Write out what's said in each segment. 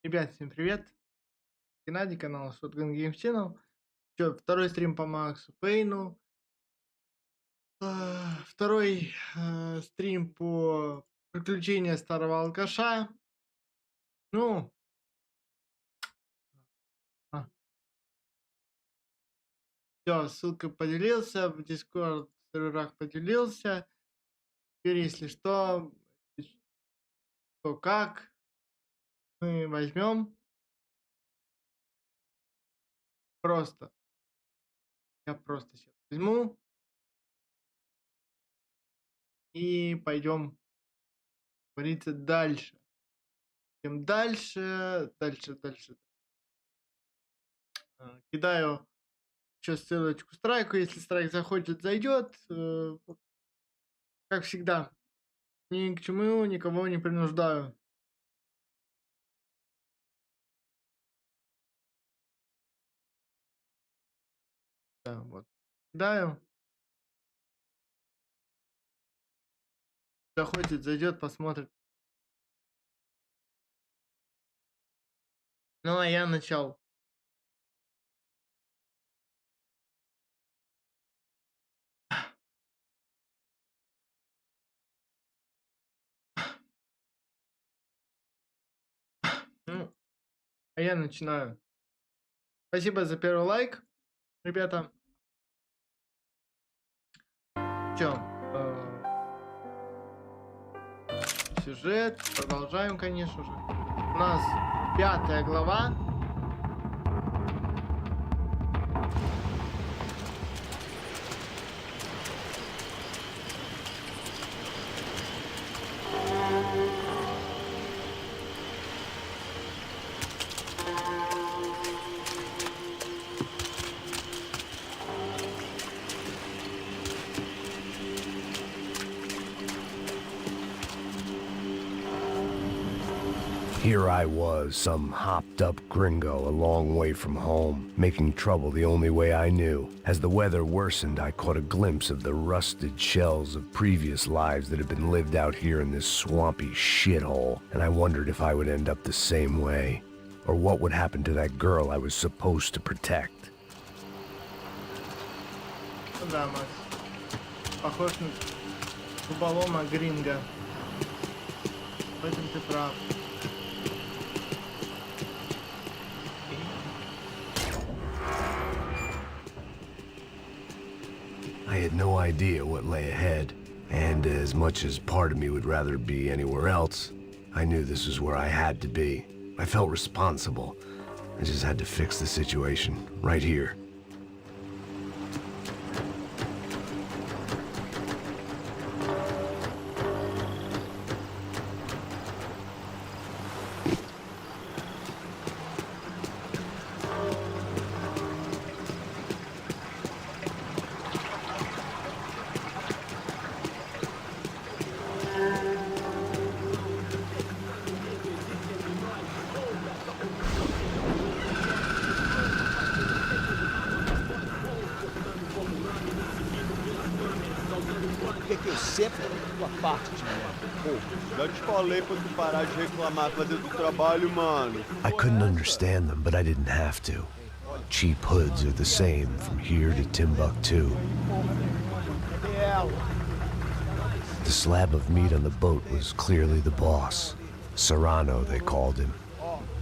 Ребят, всем привет! Геннадий, канал Shotgun Games Channel. Чё, второй стрим по Максу Пейну. Второй стрим по приключения старого алкаша. Ну, все, ссылкой поделился, в Discord серверах поделился. Теперь, если что, то как мы возьмем просто. Я просто сейчас возьму и пойдем, говорится, дальше. Идем дальше. Кидаю еще ссылочку Страйку, если Страйк захочет, зайдет. Как всегда, ни к чему никого не принуждаю. Да, вот. Кидаю. Захочет, зайдет, посмотрит. Ну, а я начал. Ну, а я начинаю. Спасибо за первый лайк, ребята. Чё? Сюжет. Продолжаем, конечно же. У нас 5 глава. Here I was, some hopped-up gringo a long way from home, making trouble the only way I knew. As the weather worsened, I caught a glimpse of the rusted shells of previous lives that had been lived out here in this swampy shithole, and I wondered if I would end up the same way, or what would happen to that girl I was supposed to protect. Да, Макс. Похож на дуболома гринга. В этом ты прав. I had no idea what lay ahead, and as much as part of me would rather be anywhere else, I knew this was where I had to be. I felt responsible. I just had to fix the situation, right here. Que eu sempre tua parte de merda, porra. Já te falei pra tu parar de reclamar fazer do trabalho, mano. I couldn't understand them, but I didn't have to. Cheap hoods are the same from here to Timbuktu. The slab of meat on the boat was clearly the boss. Serrano, they called him.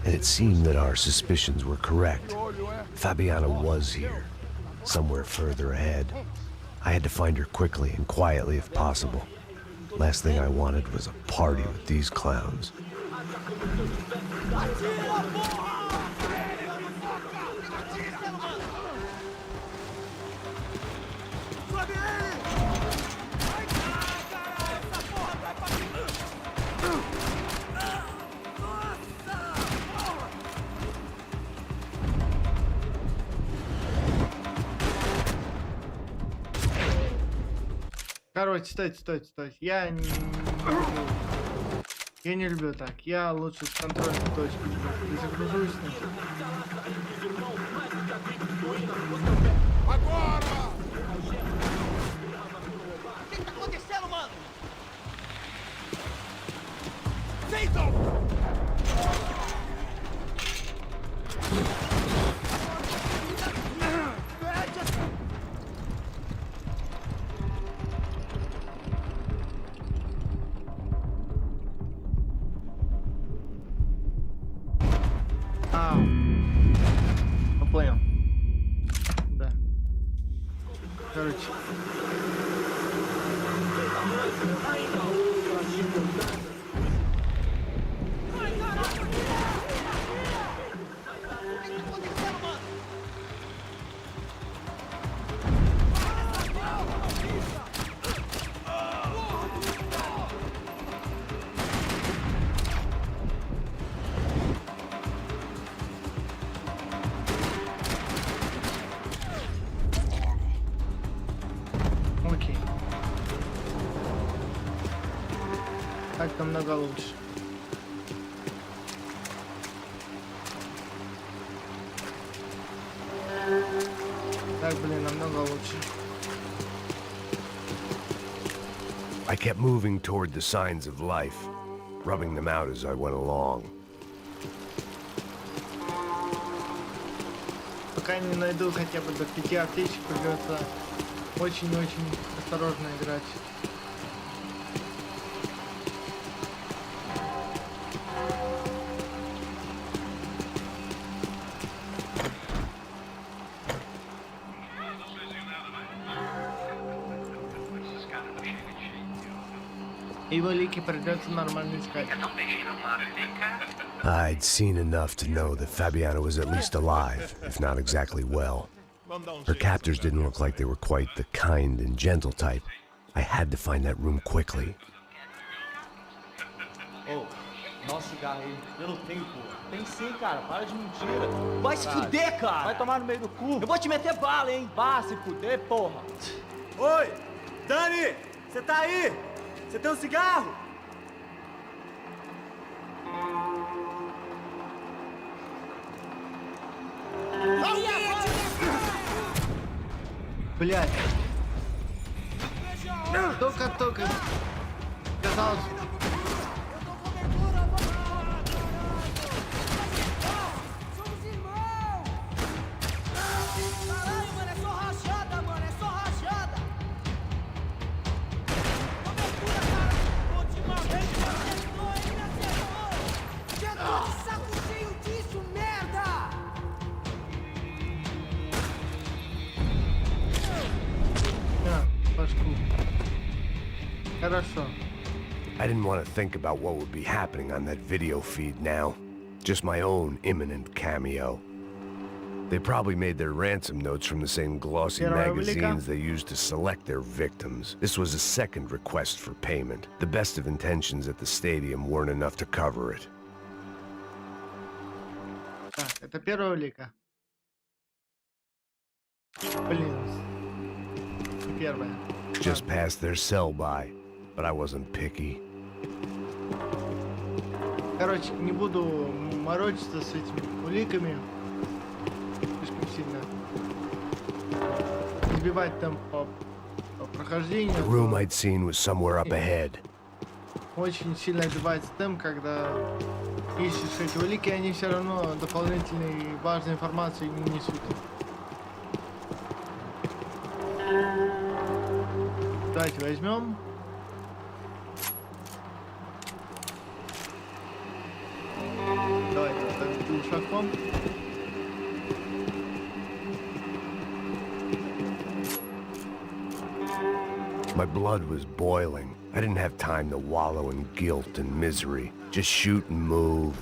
And it seemed that our suspicions were correct. Fabiana was here, somewhere further ahead. I had to find her quickly and quietly if possible. Last thing I wanted was a party with these clowns. Короче, стойте. Я не люблю так. Я лучше с контрольной точки загружусь. O que tá acontecendo, mano? Feito! Так намного лучше. Так, блин, намного лучше. I kept moving toward the signs of life, rubbing them out as I went along. Пока не найду хотя бы до 5 аптечек, придется очень-очень осторожно играть. Его лики придется нормально искать. I'd seen enough to know that Fabiana was at least alive, if not exactly well. Her captors didn't look like they were quite the kind and gentle type. I had to find that room quickly. Ô, nossa cigarro aí. Eu não tenho, pô. Tem sim, cara. Para de mentira. Vai se fuder, cara. Vai tomar no meio do cu. Eu vou te meter bala, hein. Vá se fuder, porra. Oi! Dani! Você tá aí? Você tem um cigarro? Блядь. Только казалось. Somos irmãos! Caralho, mano, é só rachada, mano, é só rachada! Cobertura, cara! Ultimamente você acertou, ele me acertou! Já tô de saco cheio disso, merda! Пашку. Хорошо. I didn't want to think about what would be happening on that video feed now. Just my own imminent cameo. They probably made their ransom notes from the same glossy magazines they used to select their victims. This was a second request for payment. The best of intentions at the stadium weren't enough to cover it. Так, это первая улика. Блин. Не первая. Just passed their sell-by, but I wasn't picky. Короче, не буду морочиться с этими уликами. Слишком сильно сбивать темп по прохождению. The room I'd seen was somewhere up ahead. Очень сильно сбивается темп, когда ищешь эти улики, они все равно дополнительной важной информации не несут. Давайте возьмем. Давайте вот шагом. My blood was boiling. I didn't have time to wallow in guilt and misery. Just shoot and move.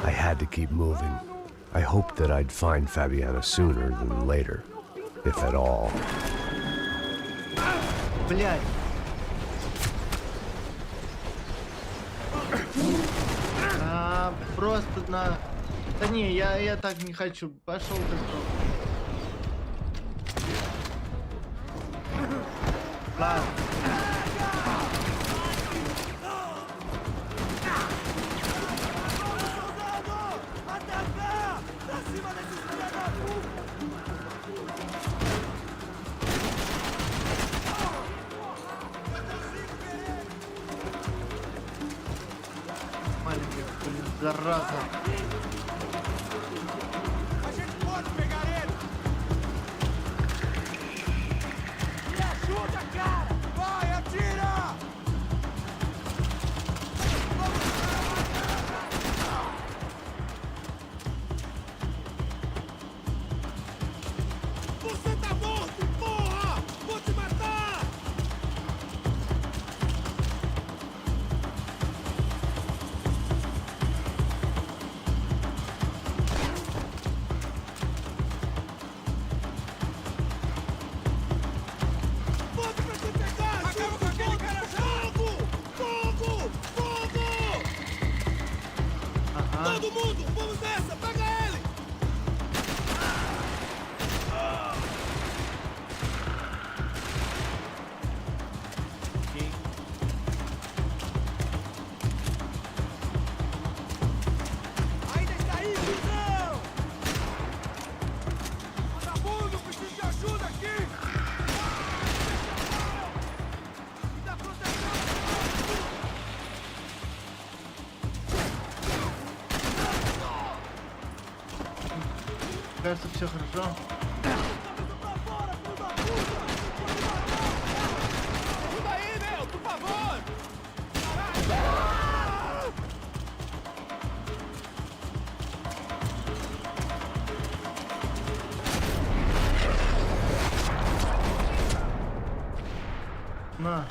I had to keep moving. I hoped that I'd find Fabiana sooner than later, if at all. Блядь. Просто на... Да не, я так не хочу. Пошел ты кто. Ладно. Маленький, блин, зараза. A gente pode pegar ele! Me ajuda, cara! Vai, atira! Você tá morto, porra! Vou te matar! Кажется, все хорошо. Ajuda aí, meu, por favor! На.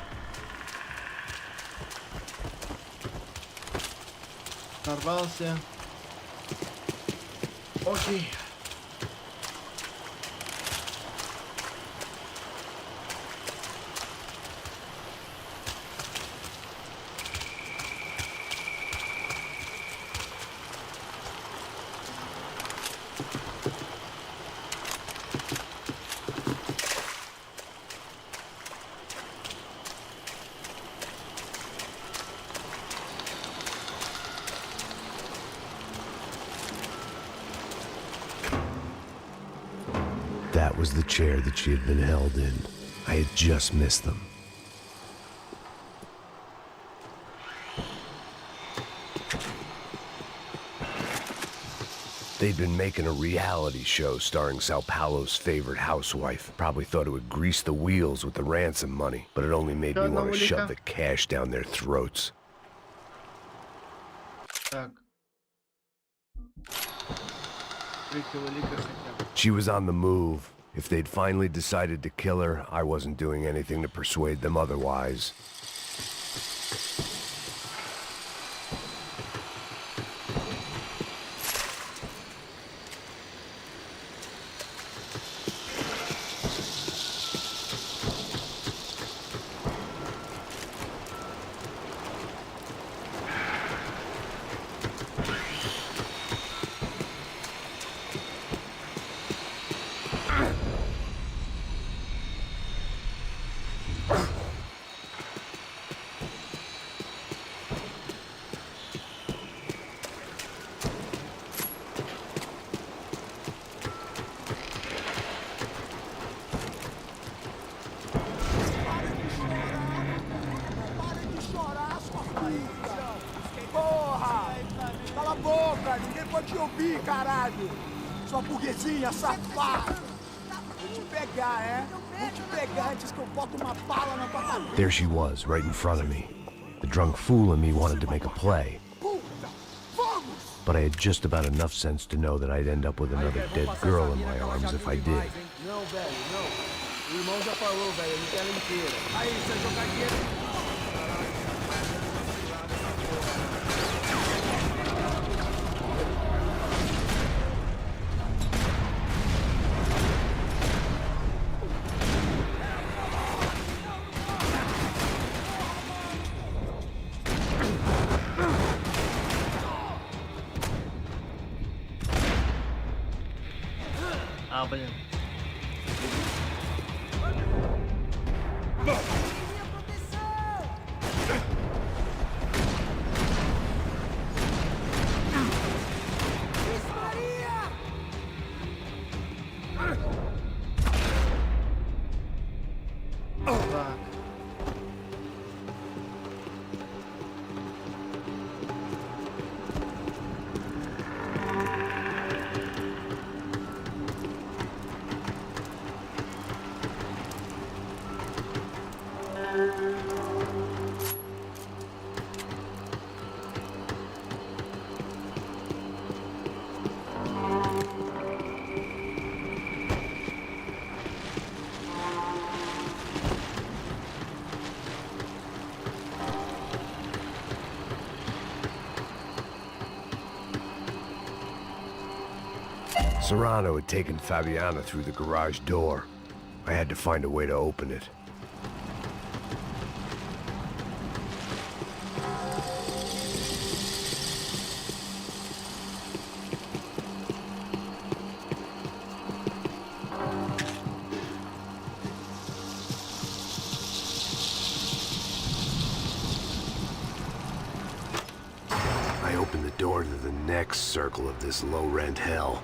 Сорвался. Окей. That was the chair that she had been held in. I had just missed them. They'd been making a reality show starring Sao Paulo's favorite housewife. Probably thought it would grease the wheels with the ransom money, but it only made me want to shove the cash down their throats. Так. Третьего лика хотя бы. She was on the move. If they'd finally decided to kill her, I wasn't doing anything to persuade them otherwise. Cala a boca, ninguém pode te ouvir, caralho! Sua burguesinha safada! Vou te pegar, é? Vou te pegar antes que eu boto uma bala na tua cabeça! There she was, right in front of me. The drunk fool in me wanted to make a play. Puta! Vamos! But I had just about enough sense to know that I'd end up with another dead girl in my arms if I did. Não, velho, não. O irmão já falou, velho, ele quer ela inteira. Aí, você vai jogar dinheiro. А, блин. Так. Serrano had taken Fabiana through the garage door. I had to find a way to open it. I opened the door to the next circle of this low-rent hell.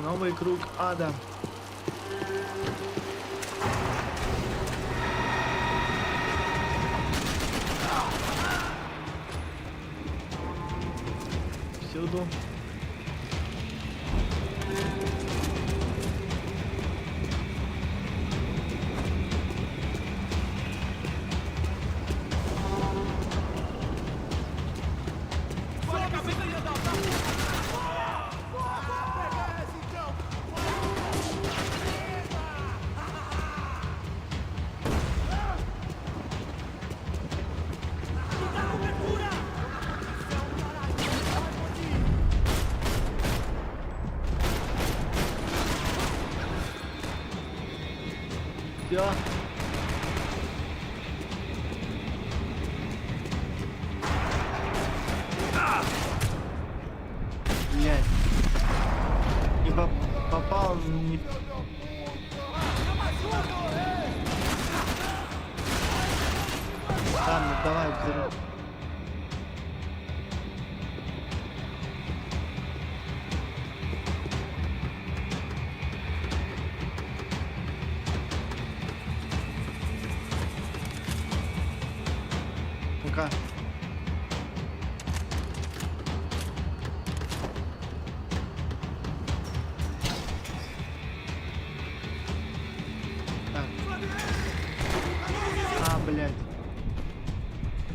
Новый круг ада. буду. Все. Блять. Не попал, не... Ладно, давай взрыв. Ну-ка. Так. А, блядь.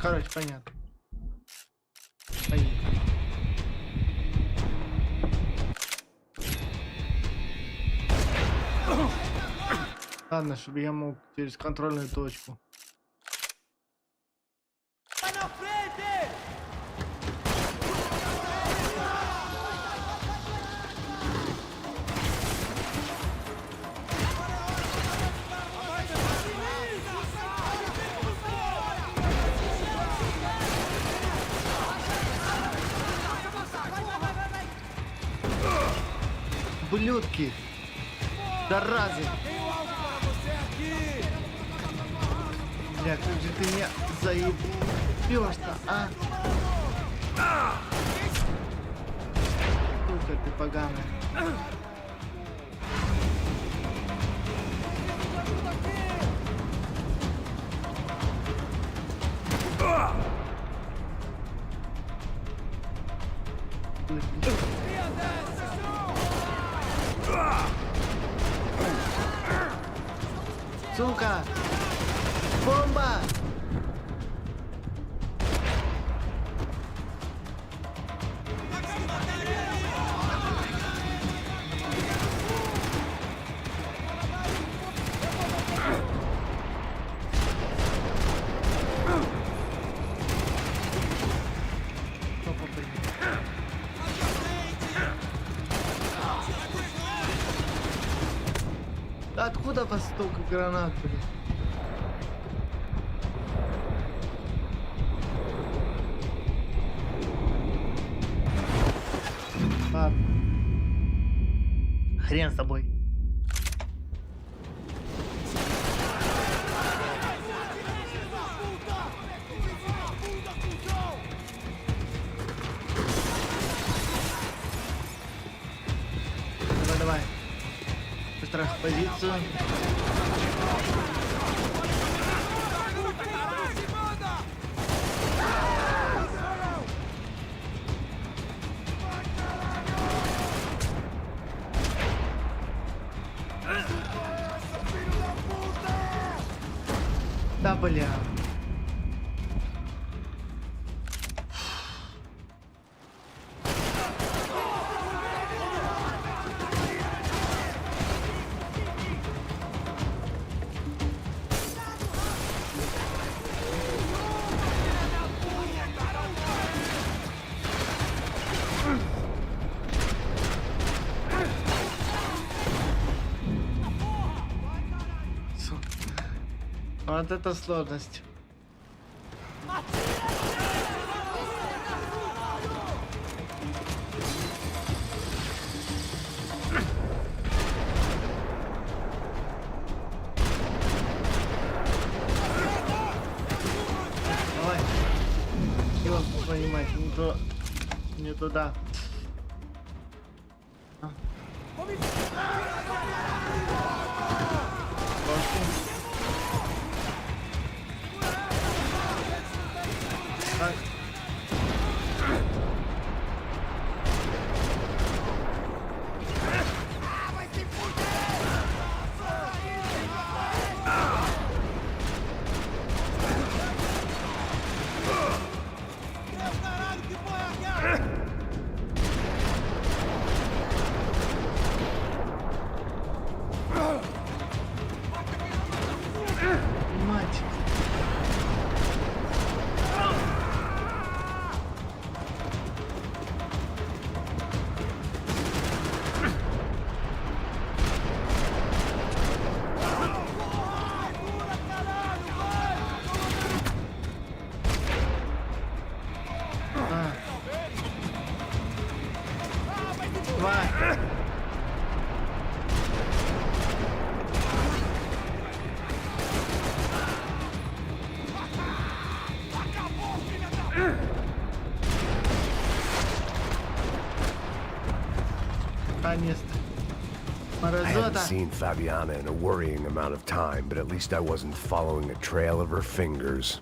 Короче, понятно. Поехали. Ладно, чтобы я мог через контрольную точку. Ублюдки! Заразы! Бля, как же ты меня заебешь-то, а? Сука ты поганая. Сука! Бомба! Откуда вас столько гранат, блин? Ладно. Хрен с тобой. Давай, давай. Быстро в позицию. Да, бля. Вот это сложность. Давай. Ёб твою мать, не туда. Так. Мать. Vai. Наконец-то. I haven't Морозота. seen Fabiana in a worrying amount of time, but at least I wasn't following a trail of her fingers.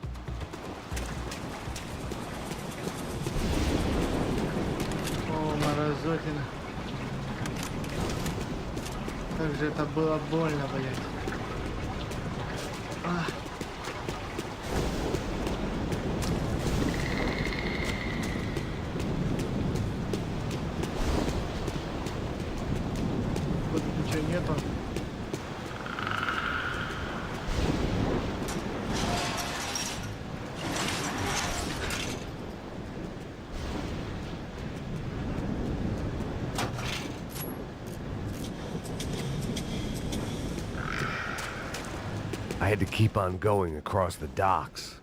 О, морозотина. Как же это было больно, блядь. А. Тут ничего нету. I had to keep on going across the docks.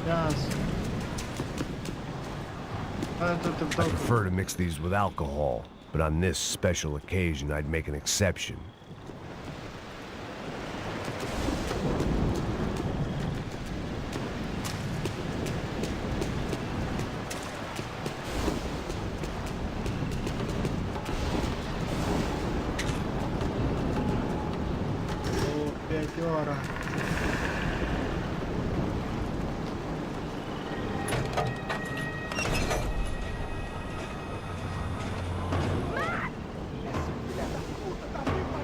Ясно. А тут ты I вдруг... prefer to mix these with alcohol, but on this special occasion I'd make an exception. О, пятера.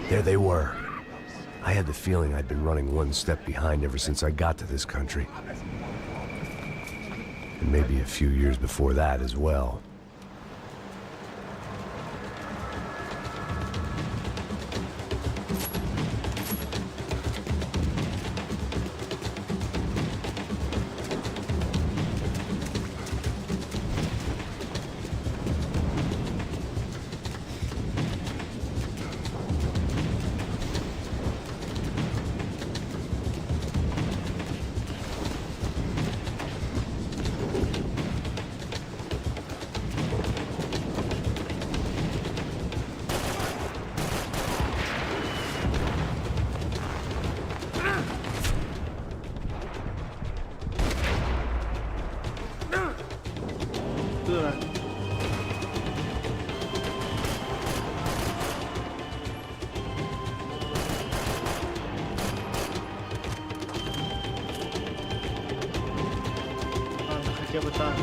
There they were. I had the feeling I'd been running one step behind ever since I got to this country. And maybe a few years before that as well. Дура. Ладно, хотя бы так.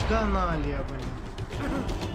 Каналья, блин. Каналья.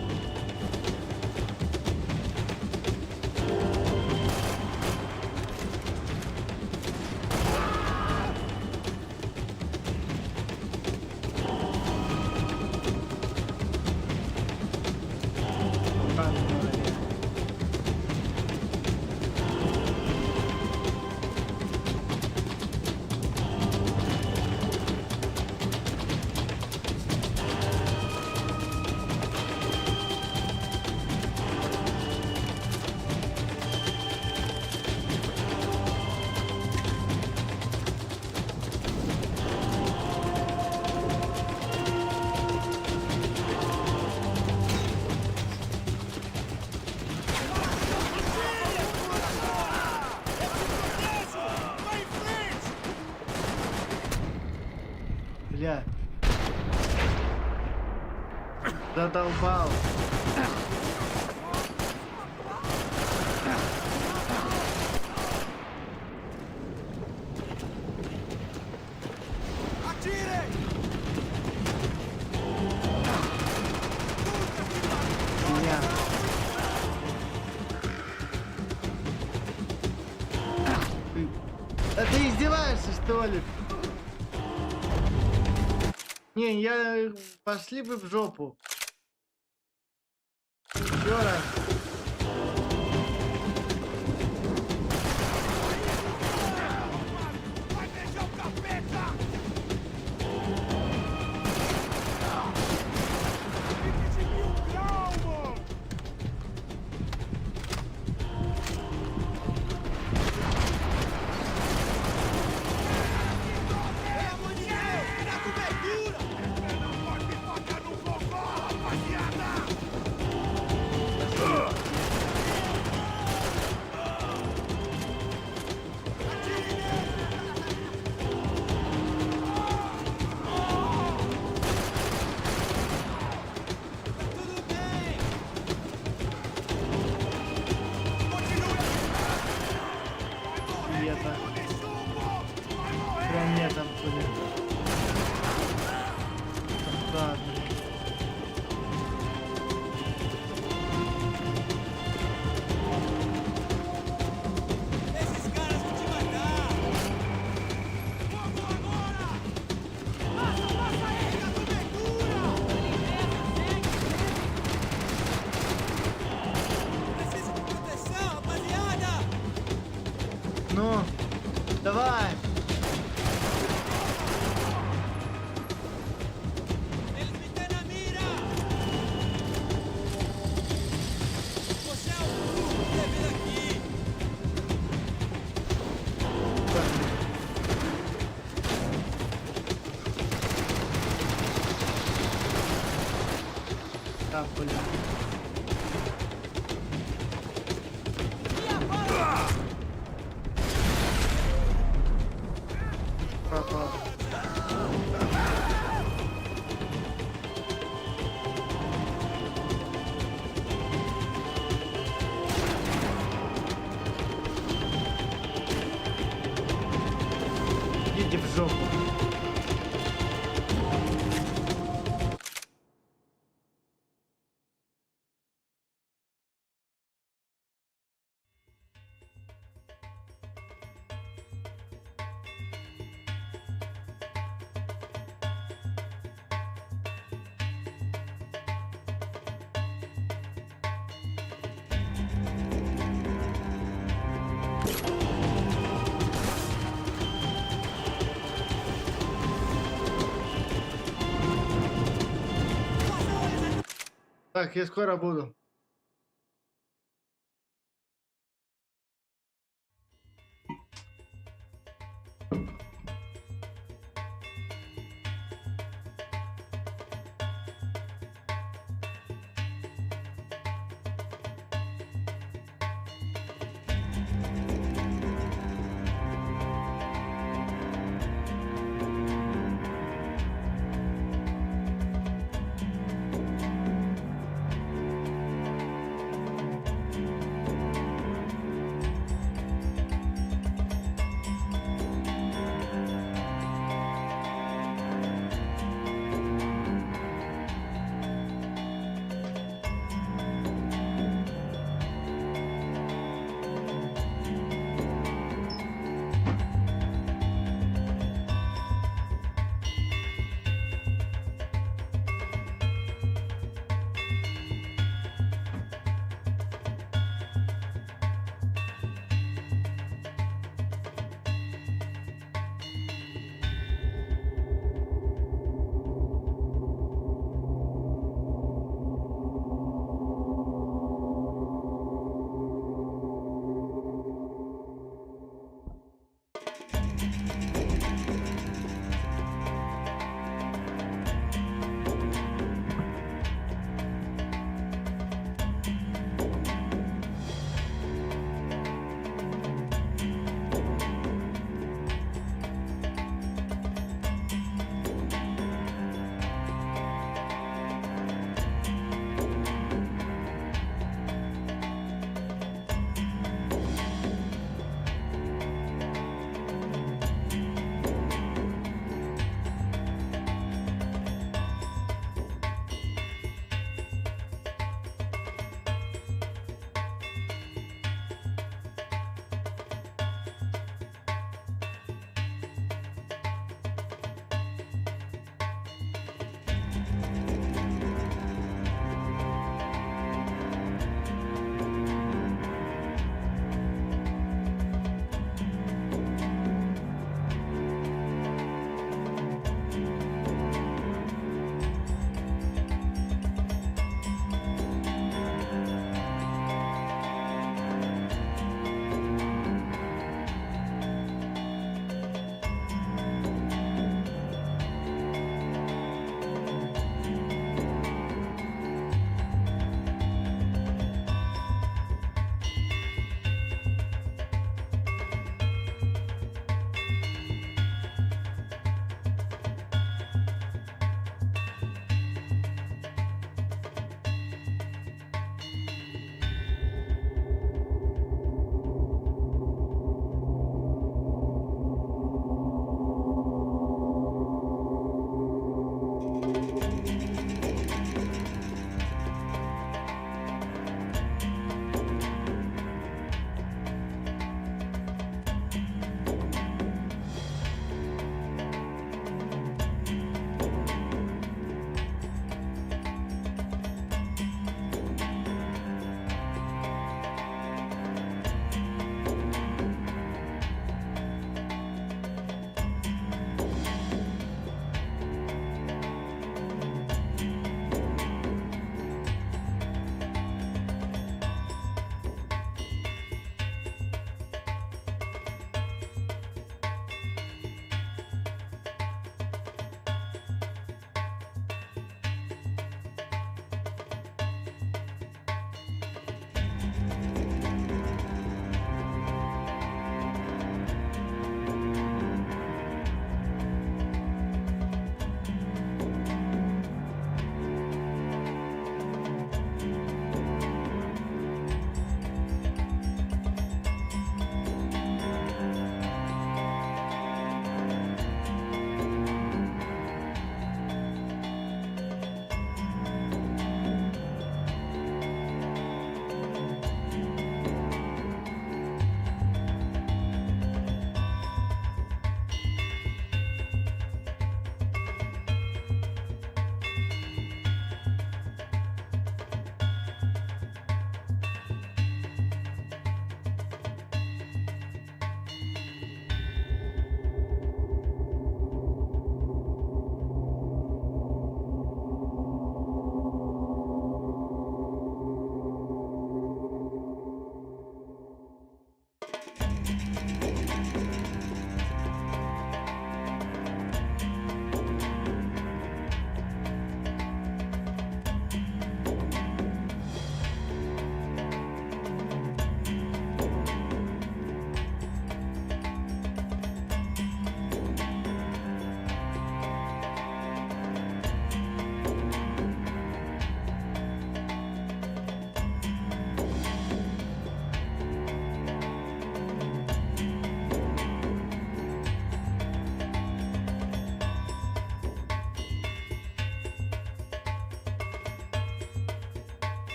Бля. Задолбал. меня. Да ты издеваешься, что ли? Не, я... Пошли бы в жопу. Еще раз. Прям нет там были. Ладно. Ну, давай. Так, блин. Пропал. Идите в жопу. Так, я скоро буду.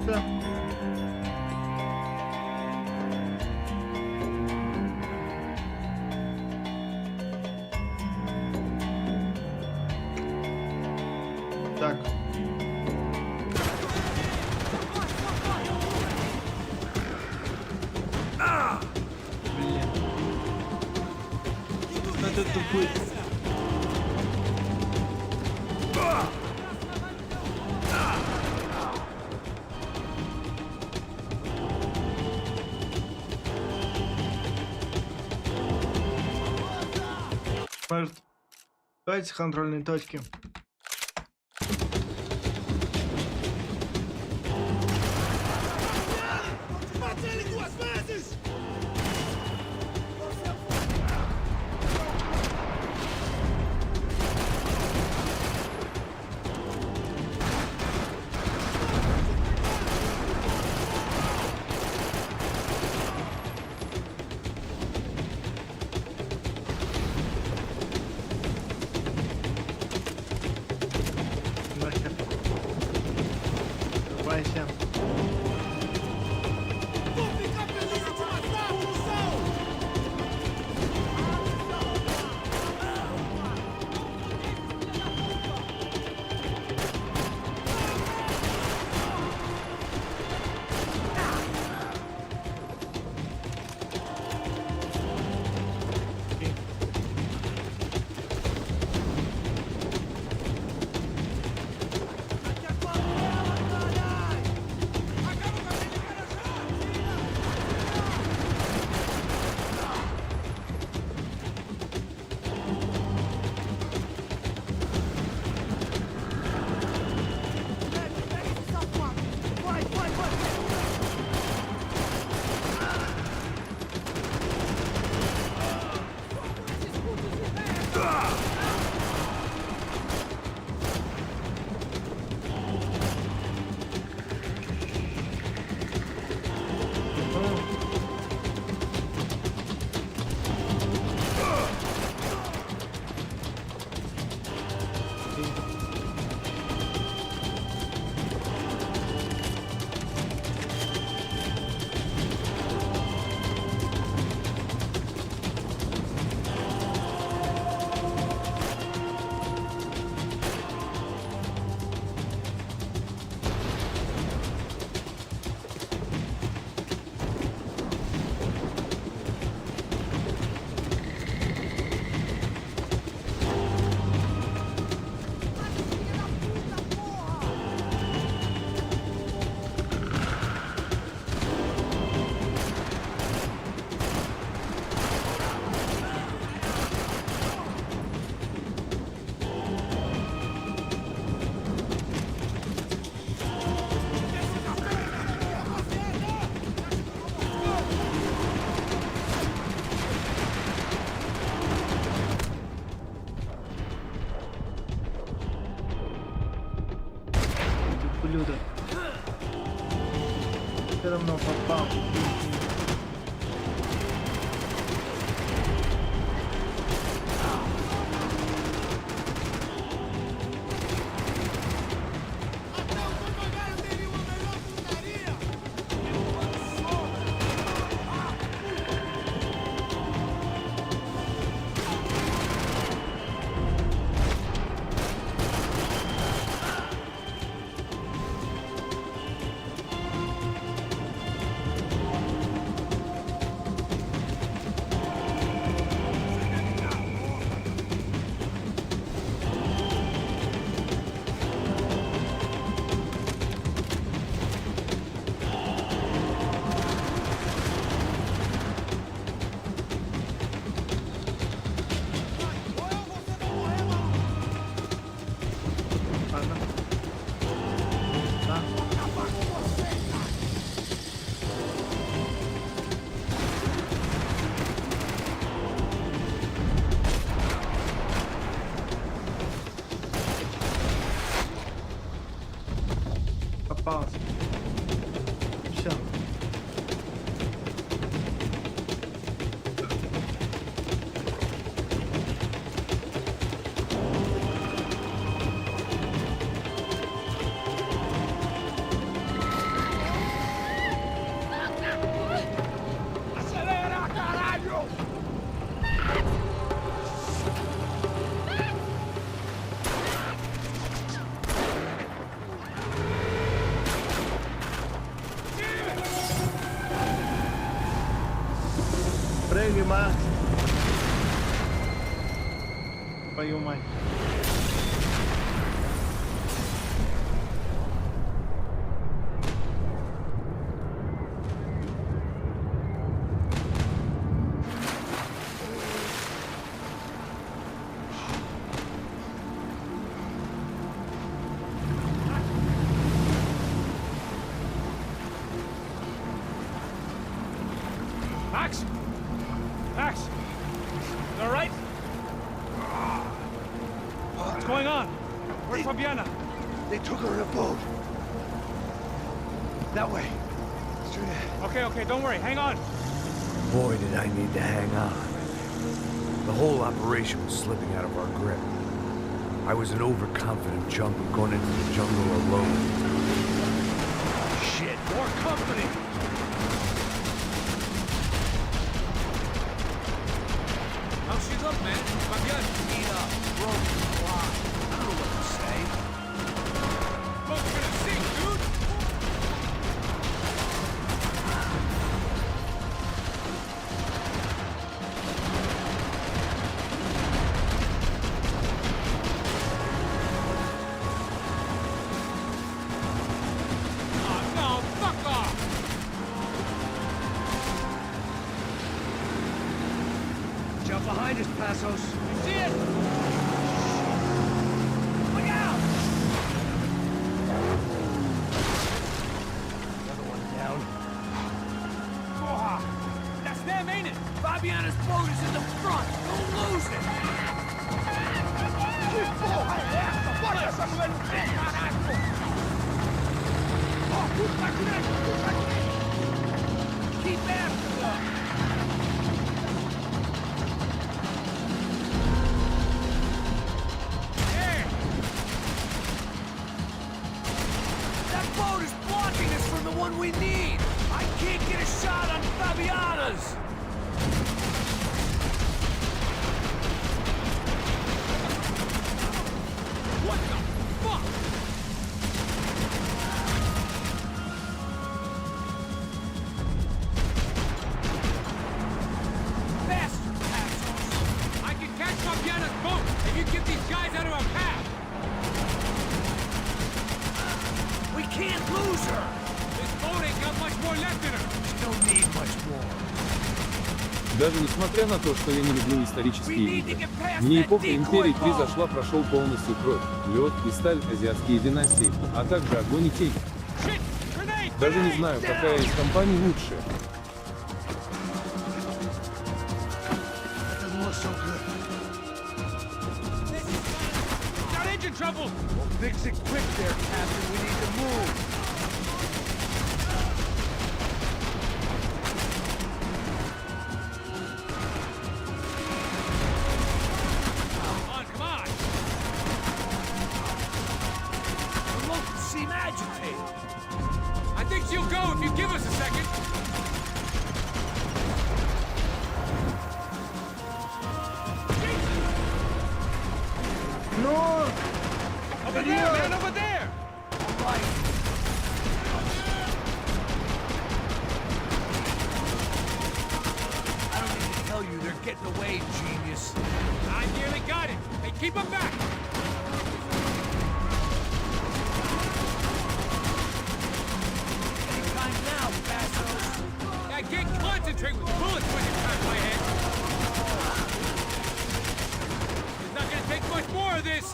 Все. Так. Блин. Что ты тупой? Может, давайте контрольные точки. Нахер. Давайте. Блюдо. Все равно попал. Прыгай, Макс. Твою мать. Max? Max? You all right? What's going on? Where's Fabiana? They took her in a boat. That way. Straight ahead. Okay, don't worry. Hang on. Boy, did I need to hang on. The whole operation was slipping out of our grip. I was an overconfident junkie going into the jungle alone. Shit, more company! How she's up, man? Fabiana. Eat up, broken fly. I don't know what to say. Boat's gonna sink, dude! Oh, no, fuck off! Jump behind us, Passos. You see it? Look out! Another one down. Porra! That's them, ain't it? Fabiana's boat is in the front. Don't lose it. Que porra é essa? Bota essa mulher no pé, caraca! Ó, puxa pra direita, puxa pra direita! Keep after them! That boat is blocking us from the one we need. I can't get a shot on Fabiana's. What the fuck? Faster, Passos. I can catch Fabiana's boat if you get these guys out of our path. We can't lose her. This boat ain't got much more left in her. She don't need much more. Даже несмотря на то, что я не люблю исторические We need to игры, get past мне that эпоха империи decoy boat. превзошла, прошел полностью кровь, лед и сталь, азиатские династии, а также огонь и тень. Shit! Grenade! Даже не Grenade! знаю, какая из компаний лучше. That doesn't look so good. Got engine trouble! Well, fix it quick there, Captain. We need to move. Come on! The locals seem agitated. I think she'll go if you give us a second. Ну, Over there, man, over there! All right. I don't need to tell you they're getting away, genius. I nearly got it. Hey, keep them back! Any time now, Passos. I can't concentrate with bullets whizzing past my head. It's not gonna take much more of this.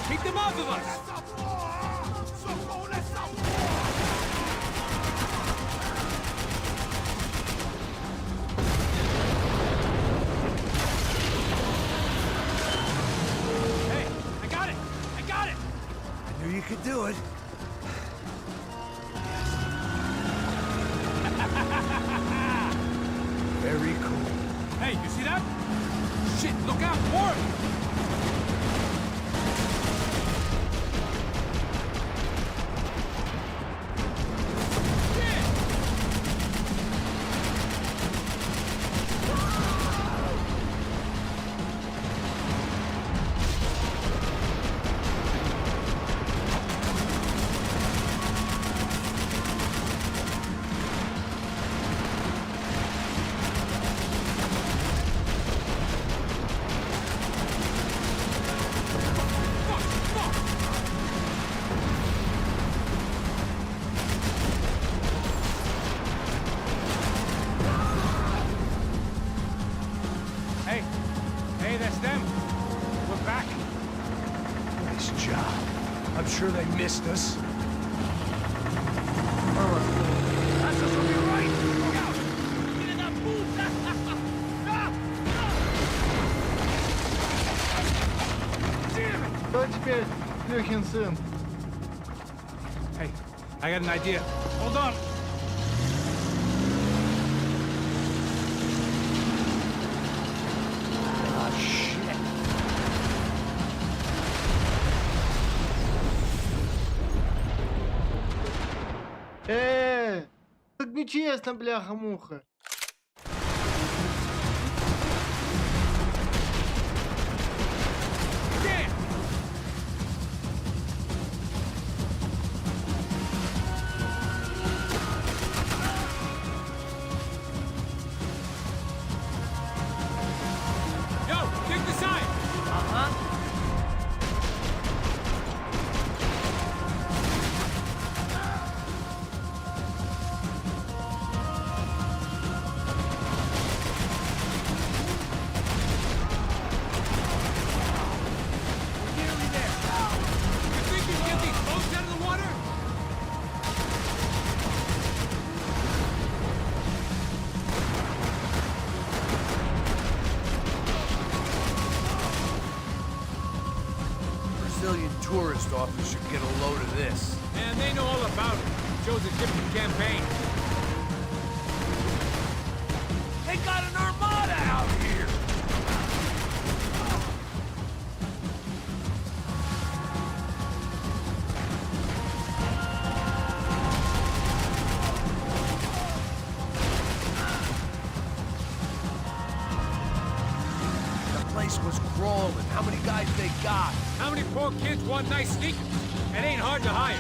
Keep them off of us! Essa porra! Socorro nessa porra! Hey, I got it! I got it! I knew you could do it. Very cool. Hey, you see that? Shit, look out, more! job. I'm sure they missed us. Кто теперь Клюхин сын? Hey, I got an idea. Hold on. Ah, shit. Так нечестно, бляха-муха. Yo, dig the sign. You think you can get these boats out of the water? Brazilian tourist office should get a load of this. Man, they know all about it. Shows a different campaign. They got an armada out here! The place was crawling. How many guys they got? How many poor kids want nice sneakers? It ain't hard to hire.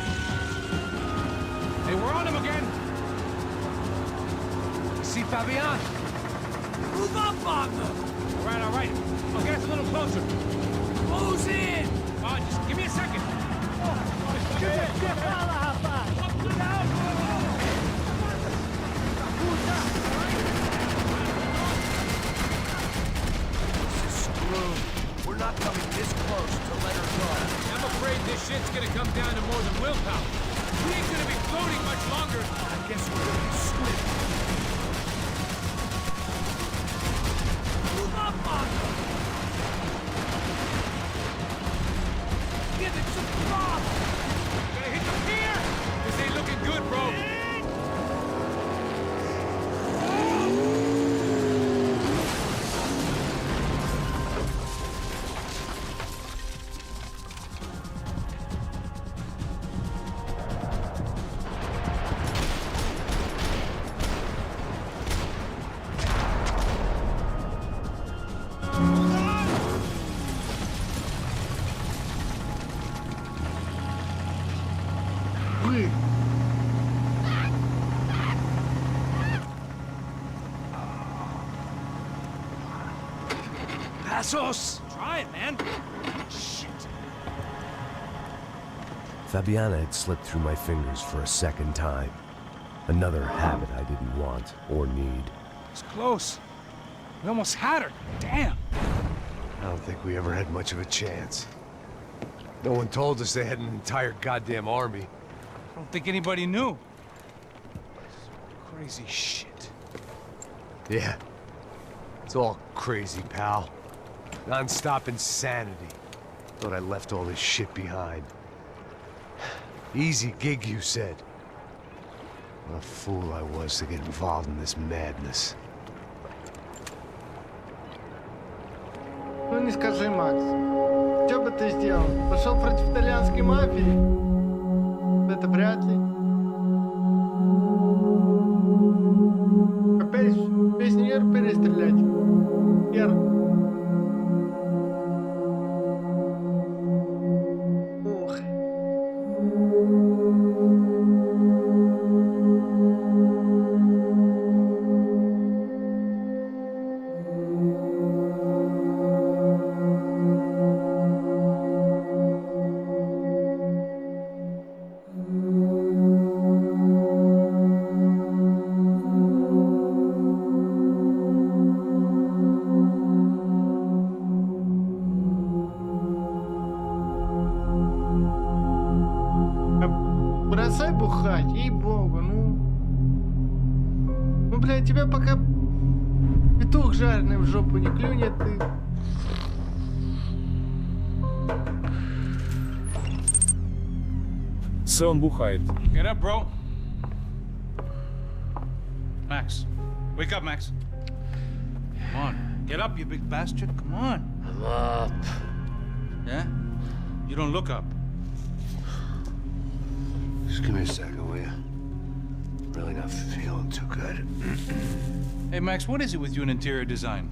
Hey, we're on them again. See Fabian? Move up on them! All right. I'll get us a little closer. Who's in? Just give me a second. This is screwed. We're not coming this close to let her go. I'm afraid this shit's gonna come down to more than willpower. We ain't gonna be floating much longer. I guess we're gonna be swift. Move up on them! Give it some throttle! Gonna hit the pier! This ain't looking good, bro. Вы. Passos! Try it, man. Shit. Fabiana had slipped through my fingers for a second time. Another habit I didn't want or need. It's close. We almost had her. Damn. I don't think we ever had much of a chance. No one told us they had an entire goddamn army. I don't think anybody knew. Crazy shit. Yeah. It's all crazy, pal. Non-stop insanity. Thought I left all this shit behind. Easy gig, you said. What a fool I was to get involved in this madness. Ну не скажи, Макс. Что бы ты сделал? Пошел против итальянской мафии? Это вряд ли. Опять песню Ир перестрелять. Ир. Ух. Бросай бухать, ей-богу, ну... Ну, блядь, тебя пока петух жареный в жопу не клюнет, ты... Он бухает. Get up, bro. Max. Wake up, Max. Come on. Get up, you big bastard. Come on. I'm up. Yeah? You don't look up. Just give me a second, will you? Really not feeling too good. Hey, Max, what is it with you and interior design?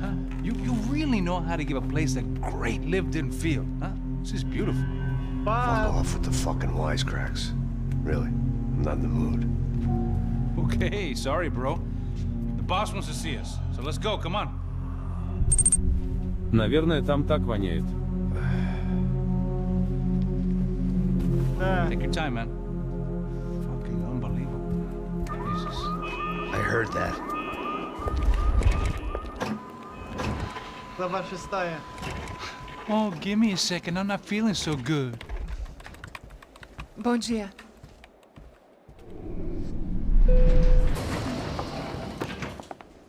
Huh? You really know how to give a place a great lived-in feel, huh? This is beautiful. Fuck off with the fucking wisecracks. Really, I'm not in the mood. Okay, sorry, bro. The boss wants to see us, so let's go, come on. Наверное, там так воняет. Take your time, man. Fucking unbelievable. Jesus. I heard that. Глава 6. Oh, give me a second. I'm not feeling so good. Bom dia.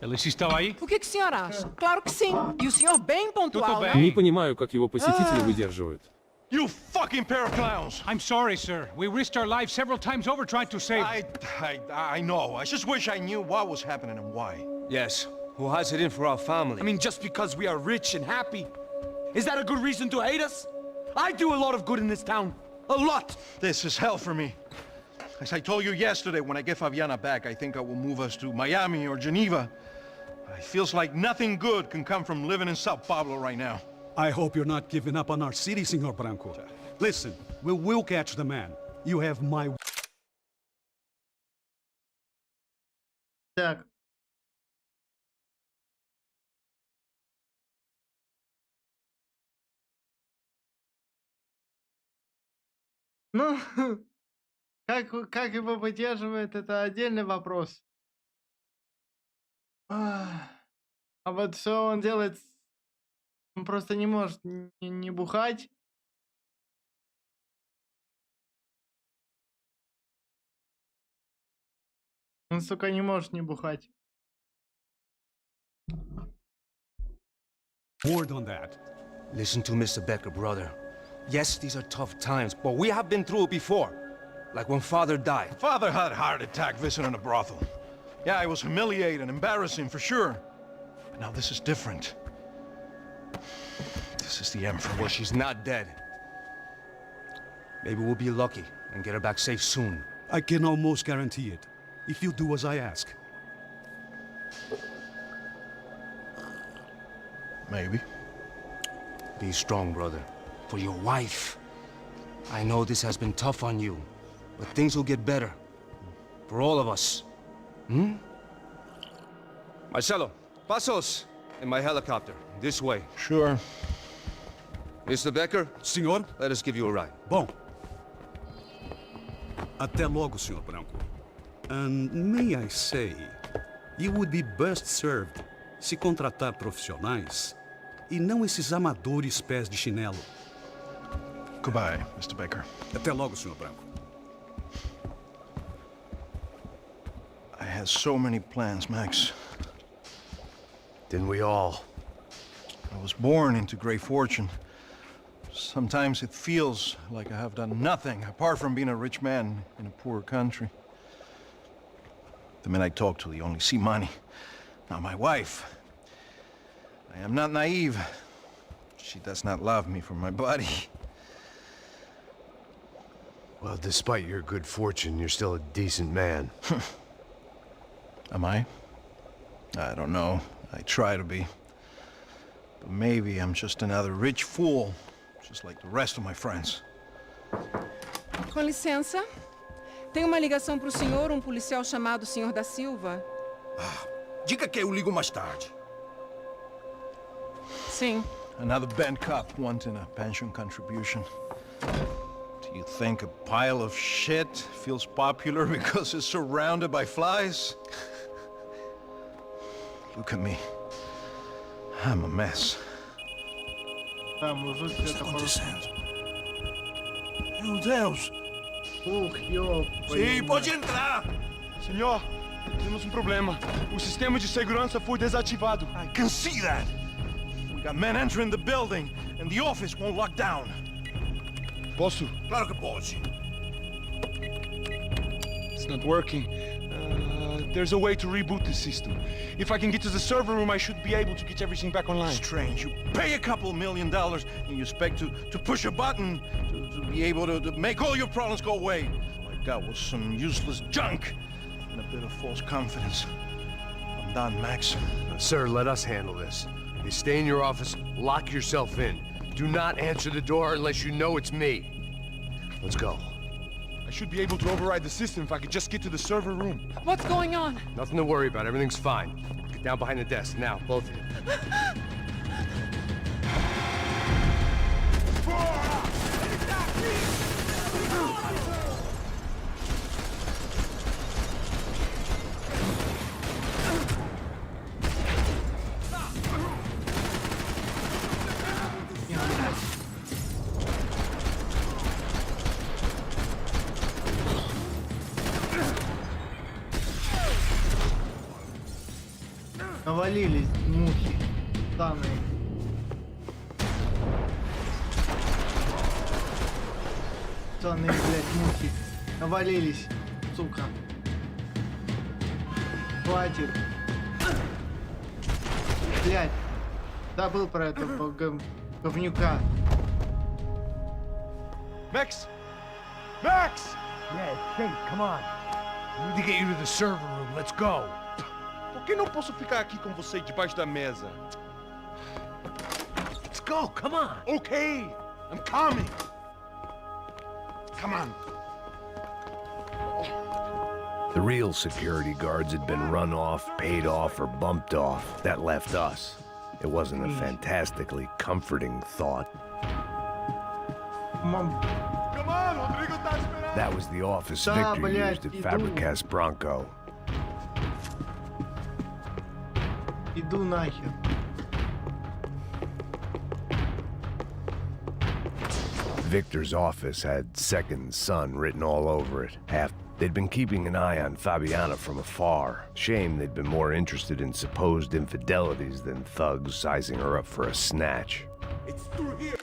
Alice estava aí? O que o senhor acha? Claro que sim. E o senhor bem pontual, né? Не понимаю, как его посетители выдерживают. You fucking pair of clowns! I'm sorry, sir. We risked our lives several times over trying to save... I know. I just wish I knew what was happening and why. Yes, who has it in for our family? I mean, just because we are rich and happy, is that a good reason to hate us? I do a lot of good in this town. A lot! This is hell for me. As I told you yesterday, when I get Fabiana back, I think I will move us to Miami or Geneva. It feels like nothing good can come from living in Sao Paulo right now. I hope you're not giving up on our city, Senor Branco. Listen, we will catch the man. You have my... Так. Ну, как его выдерживает, это отдельный вопрос. А вот что он делает, он просто не может не бухать. Он, сука, не может не бухать. Word on that. Listen to Mr. Becker, brother. Yes, these are tough times, but we have been through it before. Like when Father died. Father had a heart attack visiting a brothel. Yeah, it was humiliating, embarrassing for sure. But now this is different. This is the Emperor. Well, she's not dead. Maybe we'll be lucky and get her back safe soon. I can almost guarantee it, if you do as I ask. Maybe. Be strong, brother. For your wife. I know this has been tough on you, but things will get better. For all of us. Hmm? Marcelo, pasos in my helicopter. This way. Sure. Mr. Becker, Senhor? let us give you a ride. Bom. Até logo, Senhor Branco. And may I say, you would be best served se contratar profissionais e não esses amadores pés de chinelo. Goodbye, Mr. Baker. Até logo, Senhor Branco. I had so many plans, Max. Didn't we all? I was born into great fortune. Sometimes it feels like I have done nothing apart from being a rich man in a poor country. The men I talk to, they only see money. Now my wife, I am not naive. She does not love me for my body. Well, despite your good fortune, you're still a decent man. Am I? I don't know. I try to be. But maybe I'm just another rich fool, just like the rest of my friends. Com licença. Tem uma ligação pro senhor, um policial chamado Senhor da Silva. Diga que eu ligo mais tarde. Sim. Another bent cop wanting a pension contribution. Do you think a pile of shit feels popular because it's surrounded by flies? Look at me. I'm a mess. Tá, mужик, это Meu Deus! Sim, pode entrar. Senhor, temos um problema. O sistema de segurança foi desativado. I can see that. We got men entering the building, and the office won't lock down. Posso? Claro que pode. It's not working. There's a way to reboot the system. If I can get to the server room, I should be able to get everything back online. Strange. You pay a couple $1 million, and you expect to push a button to be able to make all your problems go away. All I got was some useless junk and a bit of false confidence. I'm done, Max. Sir, let us handle this. You stay in your office, lock yourself in. Do not answer the door unless you know it's me. Let's go. I should be able to override the system if I could just get to the server room. What's going on? Nothing to worry about. Everything's fine. Get down behind the desk now, both of you. Навалились мухи. Данные. Данные, блядь, мухи. Навалились, сука. Хватит. Блядь. Забыл про этого говнюка. Max! Max! Yeah, Kate, come on. We need to get you to the server room. Let's go. Por que não posso ficar aqui com você debaixo da mesa? Let's go, come on. Okay, I'm coming. Come on. The real security guards had been run off, paid off, or bumped off. That left us. It wasn't a fantastically comforting thought. Мам. Come on, Rodrigo tá esperando. That was the office Да, Victor блядь, used at иду. Fabricas Bronco. Иду нахер. Victor's office had Second Son written all over it. They'd been keeping an eye on Fabiana from afar. Shame they'd been more interested in supposed infidelities than thugs sizing her up for a snatch. It's through here.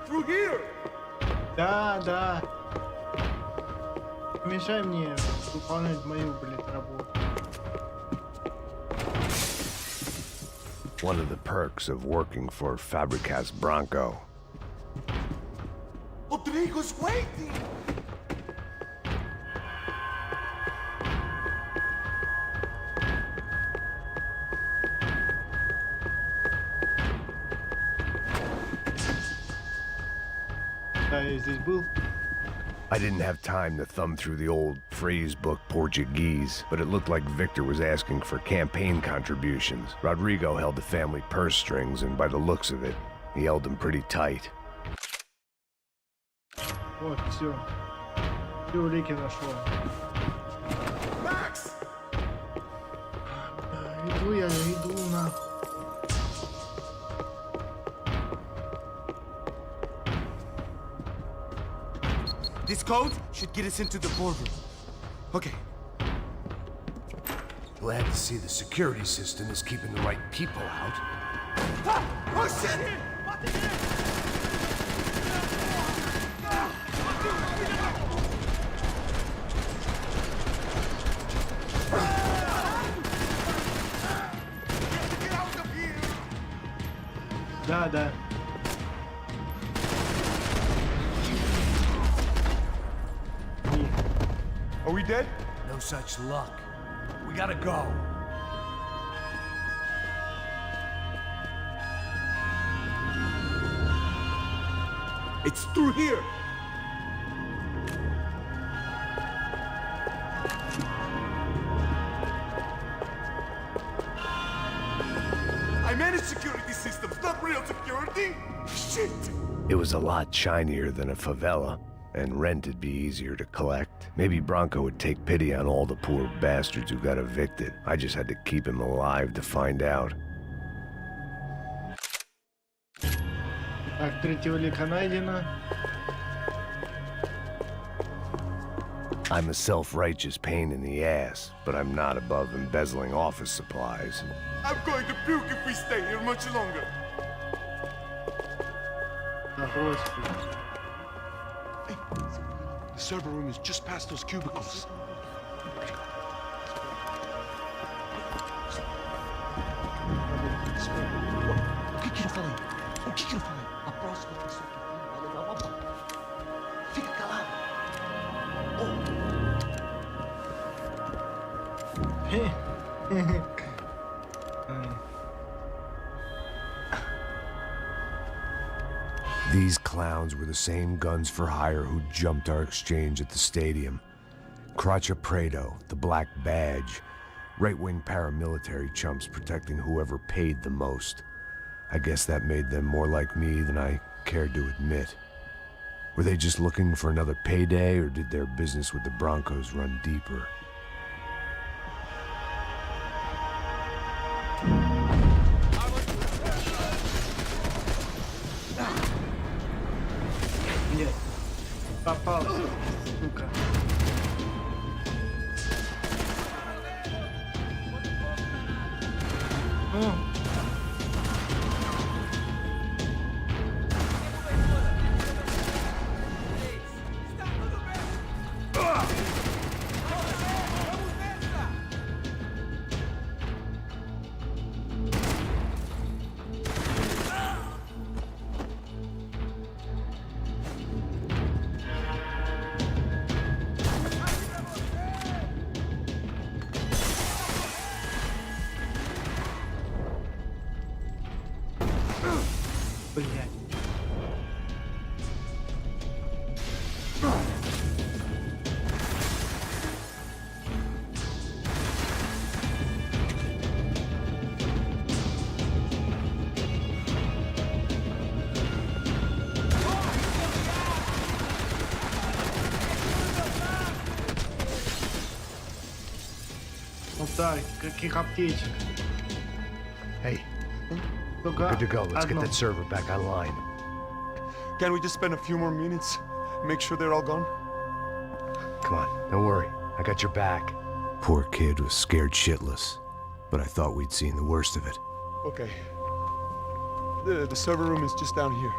Through here. Да, да. Не мешай мне выполнять мою, блядь, работу. One of the perks of working for Fabricas Bronco. Rodrigo's waiting. Да, я здесь был. I didn't have time to thumb through the old phrase book Portuguese, but it looked like Victor was asking for campaign contributions. Rodrigo held the family purse strings, and by the looks of it, he held them pretty tight. Вот, все. Все улики нашел. Max. Иду я, иду на. This code should get us into the boardroom. Okay. Glad to see the security system is keeping the right people out. Oh shit! Да, да. Are we dead? No such luck. We gotta go. It's through here. managed security systems, not real security. Shit. It was a lot shinier than a favela, and rent'd be easier to collect. Maybe Bronco would take pity on all the poor bastards who got evicted. I just had to keep him alive to find out. Так, третьего лика найдено. I'm a self-righteous pain in the ass, but I'm not above embezzling office supplies. I'm going to puke if we stay here much longer. Да, господи. The server room is just past those cubicles. O que eu falei? O que eu falei? A próxima pessoa que vai levar uma bala. Fica calado. These clowns were the same guns for hire who jumped our exchange at the stadium. Crotcha Prado, the Black Badge. Right-wing paramilitary chumps protecting whoever paid the most. I guess that made them more like me than I cared to admit. Were they just looking for another payday, or did their business with the Broncos run deeper? Нет. Попался, сука. Ну. Блядь. Вот так, каких аптечек? Hey, Только good to go. Let's get одно. that server back online. Can we just spend a few more minutes? Make sure they're all gone? Come on, don't worry. I got your back. Poor kid was scared shitless, but I thought we'd seen the worst of it. Okay. The server room is just down here.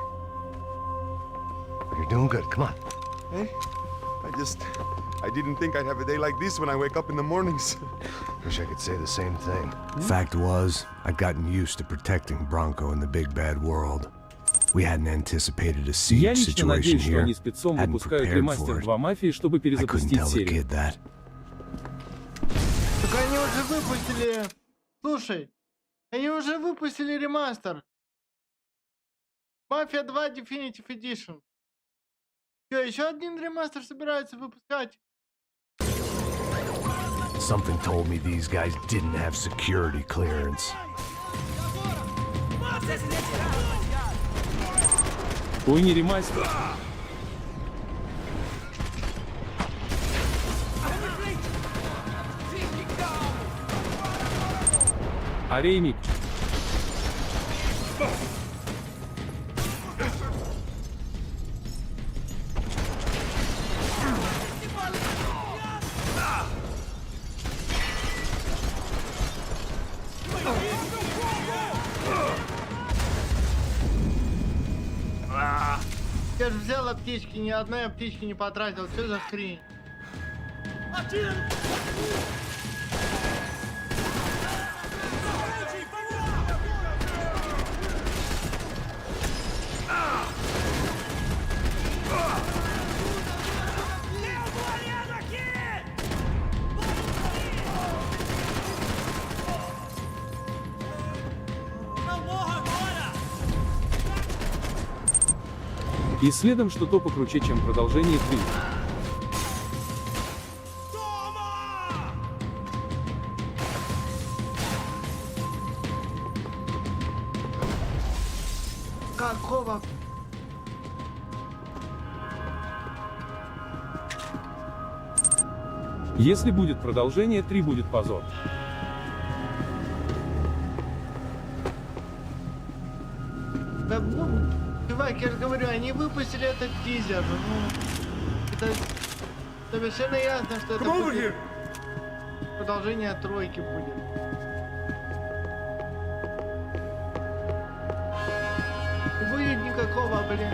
You're doing good. Come on. Hey? I didn't think I'd have a day like this when I wake up in the mornings. Wish I could say the same thing. Fact was, I'd gotten used to protecting Bronco in the big bad world. We hadn't anticipated a Я siege лично situation надеюсь, что here. они спецом Hadn't выпускают prepared ремастер for it. 2 Мафии, чтобы I couldn't перезапустить tell the серию. kid that. Так они уже выпустили. Слушай, они уже выпустили ремастер. Мафия 2 Definitive Edition. Что, еще один ремастер собираются выпускать? Something told me these guys didn't have security clearance. Ой, не ремастер. А ремик. Я же взял аптечки, ни одной аптечки не потратил. Что за хрень? И следом что-то покруче, чем продолжение 3. Какого? Если будет продолжение, 3 будет позор. Да, ну, чувак, я же говорю, они выпустили этот тизер. Ну, это совершенно ясно, что это будет продолжение тройки будет. Не будет никакого, блин.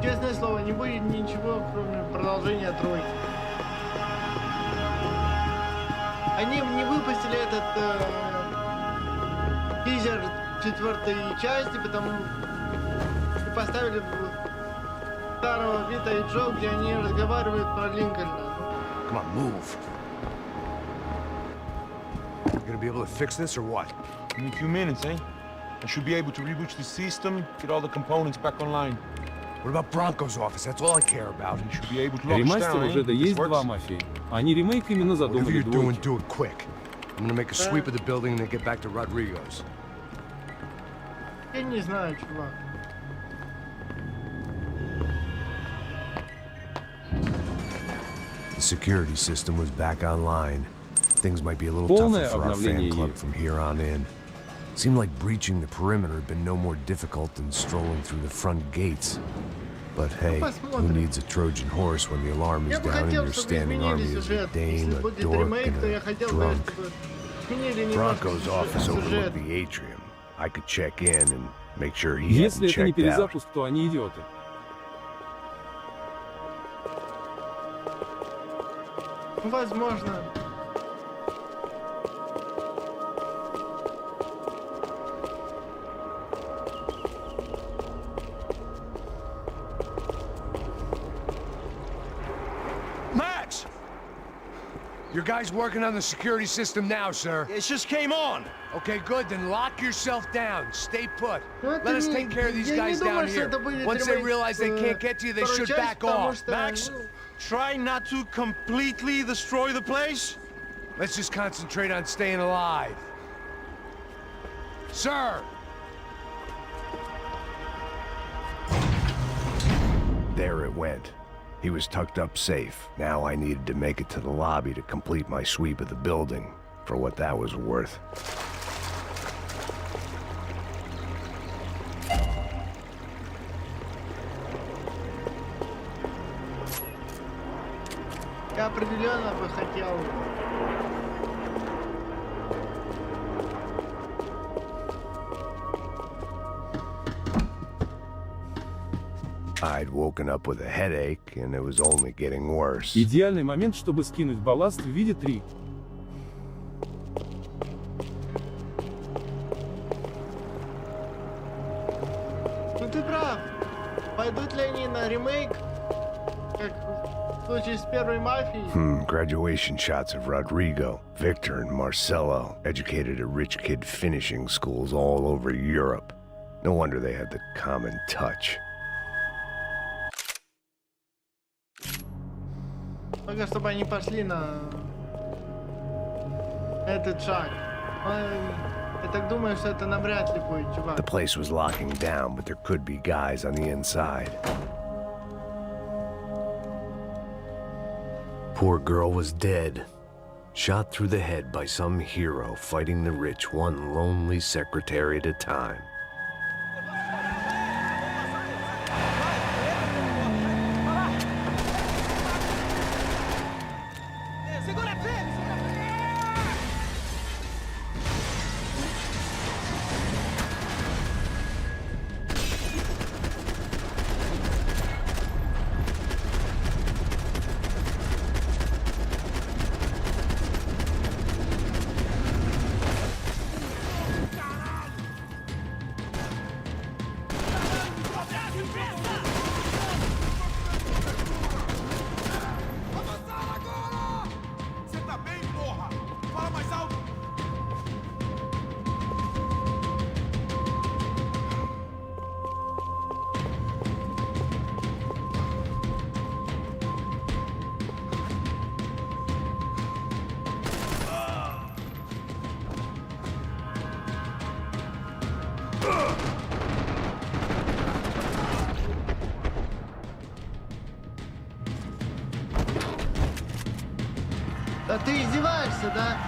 Честное слово, не будет ничего, кроме продолжения тройки. Они не выпустили этот тизер 4-й части, потому что поставили старого Вита и Джо, где они разговаривают про Линкольна. Come on, move. You gonna be able to fix this or what? In a few minutes, eh? I should be able to reboot the system, get all the components back online. What about Bronco's office? That's all I care about. You should be able to lock us Ремастер down, уже eh? да This есть works. 2 мафии. Они ремейк именно Whatever задумали you're doing, двойки. do it quick. I'm gonna make a sweep of the building and then get back to Rodrigo's. Я не знаю, чувак. The security system was back online. Things might be a little Полное tougher for our fan обновление club есть. from here on in. Seemed like breaching the perimeter had been no more difficult than strolling through the front gates. But hey, who Посмотрим. needs a Trojan horse when the alarm is Я бы down and хотел, your чтобы standing army изменили is a сюжет. dame, Если a будет dork, ремейк, то я and a хотел бы, drunk. чтобы изменили немножко Bronco's office сюжет. overlooked the atrium. I could check in and make sure he Если hadn't это не checked out. перезапуск, то они идиоты. Ну, возможно. Max! Your guy's working on the security system now, sir. It just came on. Okay, good. Then lock yourself down. Stay put. Ну, это Let us не- take care of these я не guys думаю, down что here. это будет Once they ремейк, realize they can't get to you, they второй should части, back потому off. что, Max, ну, try not to completely destroy the place. Let's just concentrate on staying alive. Sir! There it went. He was tucked up safe. Now I needed to make it to the lobby to complete my sweep of the building, for what that was worth. я определенно бы хотел. I'd woken up with a headache, and it was only getting worse. Идеальный момент, чтобы скинуть балласт в виде 3. Ну ты прав. Пойдут ли они на ремейк, как в случае с первой мафией? Graduation shots of Rodrigo, Victor, and Marcelo, educated at rich kid finishing schools all over Europe. No wonder they had the common touch. Только чтобы они пошли на этот шаг. Я так думаю, что это навряд ли будет, чувак. The place was locking down, but there could be guys on the inside. Poor girl was dead. Shot through the head by some hero fighting the rich one lonely secretary at a time. Да ты издеваешься, да?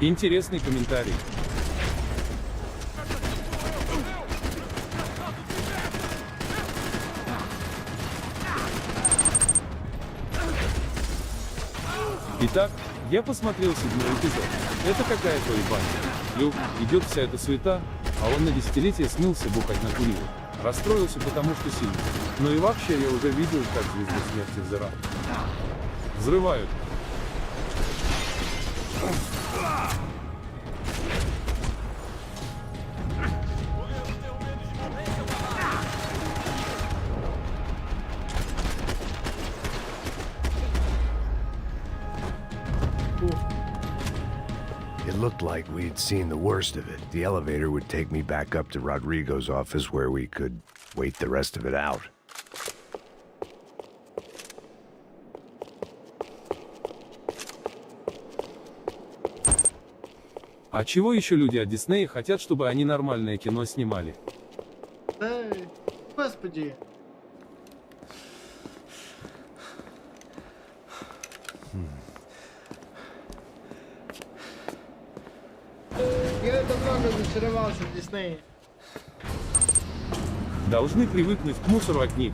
Интересный комментарий. Итак, я посмотрел 7-й эпизод. Это какая-то ебань. Люк, идет вся эта суета, а он на десятилетие смылся бухать на курилу. Расстроился, потому что сильно. Ну и вообще, я уже видел, как звезду смерти взрывают. Взрывают. It looked like we'd seen the worst of it. The elevator would take me back up to Rodrigo's office where we could wait the rest of it out. А чего еще люди от Диснея хотят, чтобы они нормальное кино снимали? Да, господи. Я давно разочаровался в Диснее. Должны привыкнуть к мусору от них.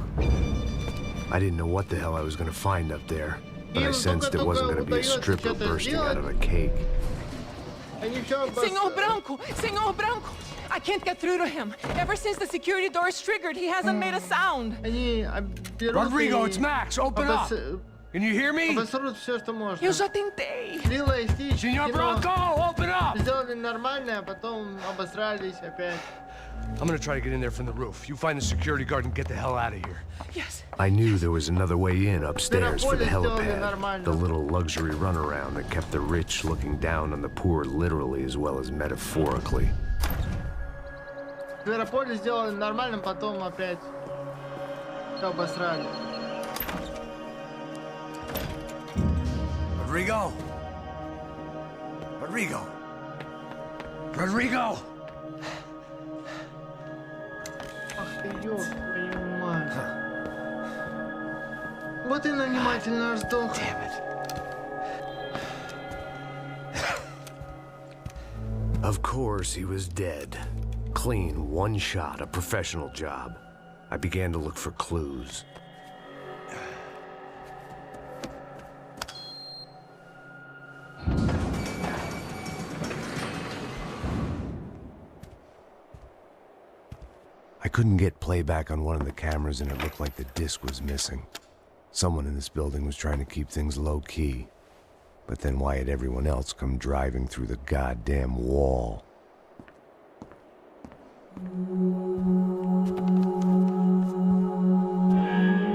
I didn't know what the hell I was going to find up there, but I sensed it wasn't going to be a stripper bursting out of a cake. Senor Branco! I can't get through to him. Ever since the security door is triggered, he hasn't made a sound. Rodrigo, it's Max. Open up. Can you hear me? Все, что можно. Eu já tentei. Лила и Стич, Senor Branco, open up. сделали нормально, а потом обосрались опять. I'm gonna try to get in there from the roof. You find the security guard and get the hell out of here. Yes. I knew there was another way in upstairs for the helipad, the little luxury runaround that kept the rich looking down on the poor literally as well as metaphorically. Зверополе сделали нормально, потом опять все обосрали. Rodrigo. Rodrigo. Ах ты, ёб твою мать. Вот и нанимательно сдох. Of course, he was dead. Clean, one shot, a professional job. I began to look for clues. I couldn't get playback on one of the cameras and it looked like the disc was missing. Someone in this building was trying to keep things low-key. But then why had everyone else come driving through the goddamn wall?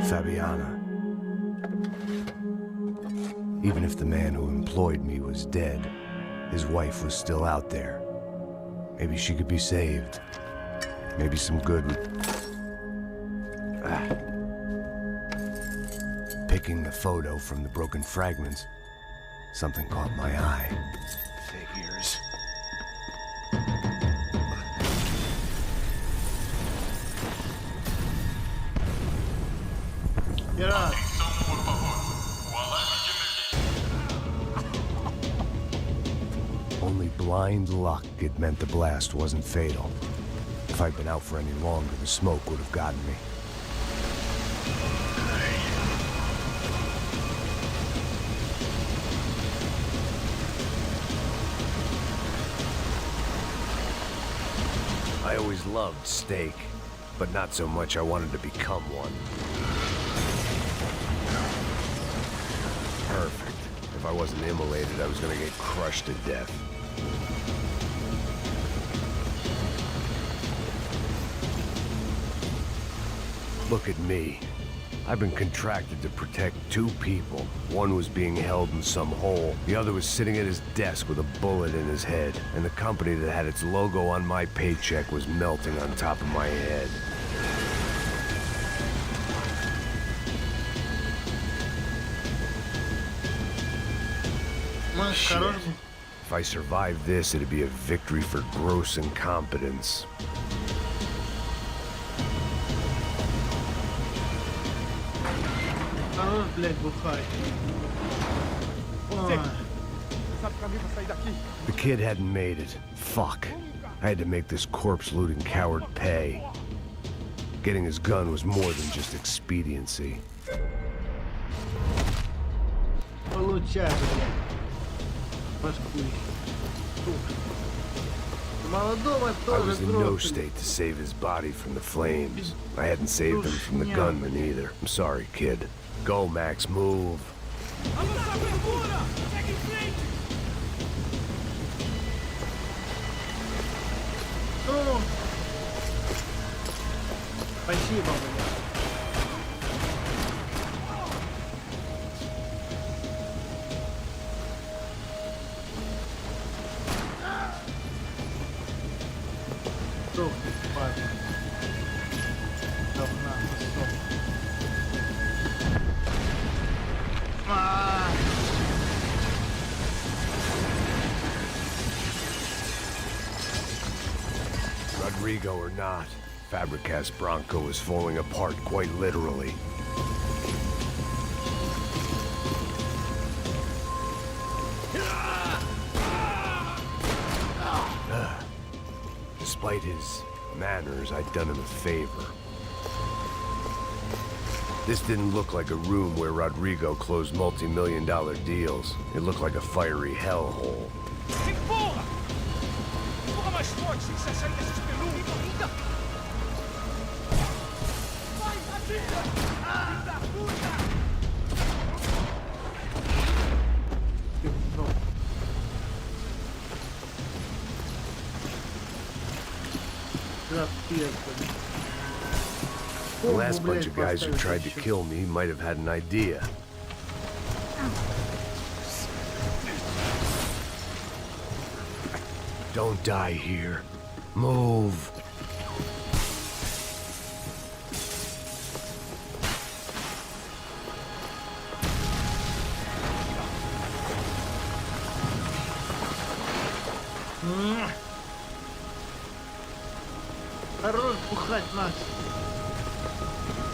Fabiana. Even if the man who employed me was dead, his wife was still out there. Maybe she could be saved. Maybe some good would... Picking the photo from the broken fragments, something caught my eye. Figures. Get up. Only blind luck it meant the blast wasn't fatal. If I'd been out for any longer, the smoke would have gotten me. I always loved steak, but not so much I wanted to become one. Perfect. If I wasn't immolated, I was gonna get crushed to death. Look at me. I've been contracted to protect two people. One was being held in some hole. The other was sitting at his desk with a bullet in his head. And the company that had its logo on my paycheck was melting on top of my head. Shit. If I survived this, it'd be a victory for gross incompetence. Хорош, блядь, бухать. Ой. The kid hadn't made it. Fuck. I had to make this corpse-looting coward pay. Getting his gun was more than just expediency. Получай, блядь. Паскуй. Молодого I тоже was in no грохнули. state to save his body from the flames. I hadn't saved him from the gunman either. I'm sorry, kid. Go, Max, move. Ну. Спасибо, блядь. Сдохни, падла. Говна, сдох. Rodrigo or not, Fabricas Bronco is falling apart quite literally. Despite his manners, I'd done him a favor. This didn't look like a room where Rodrigo closed multi-million-dollar deals. It looked like a fiery hellhole. The last bunch of guys who tried to kill me might have had an idea. Don't die here. Move. Хорош бухать, Макс.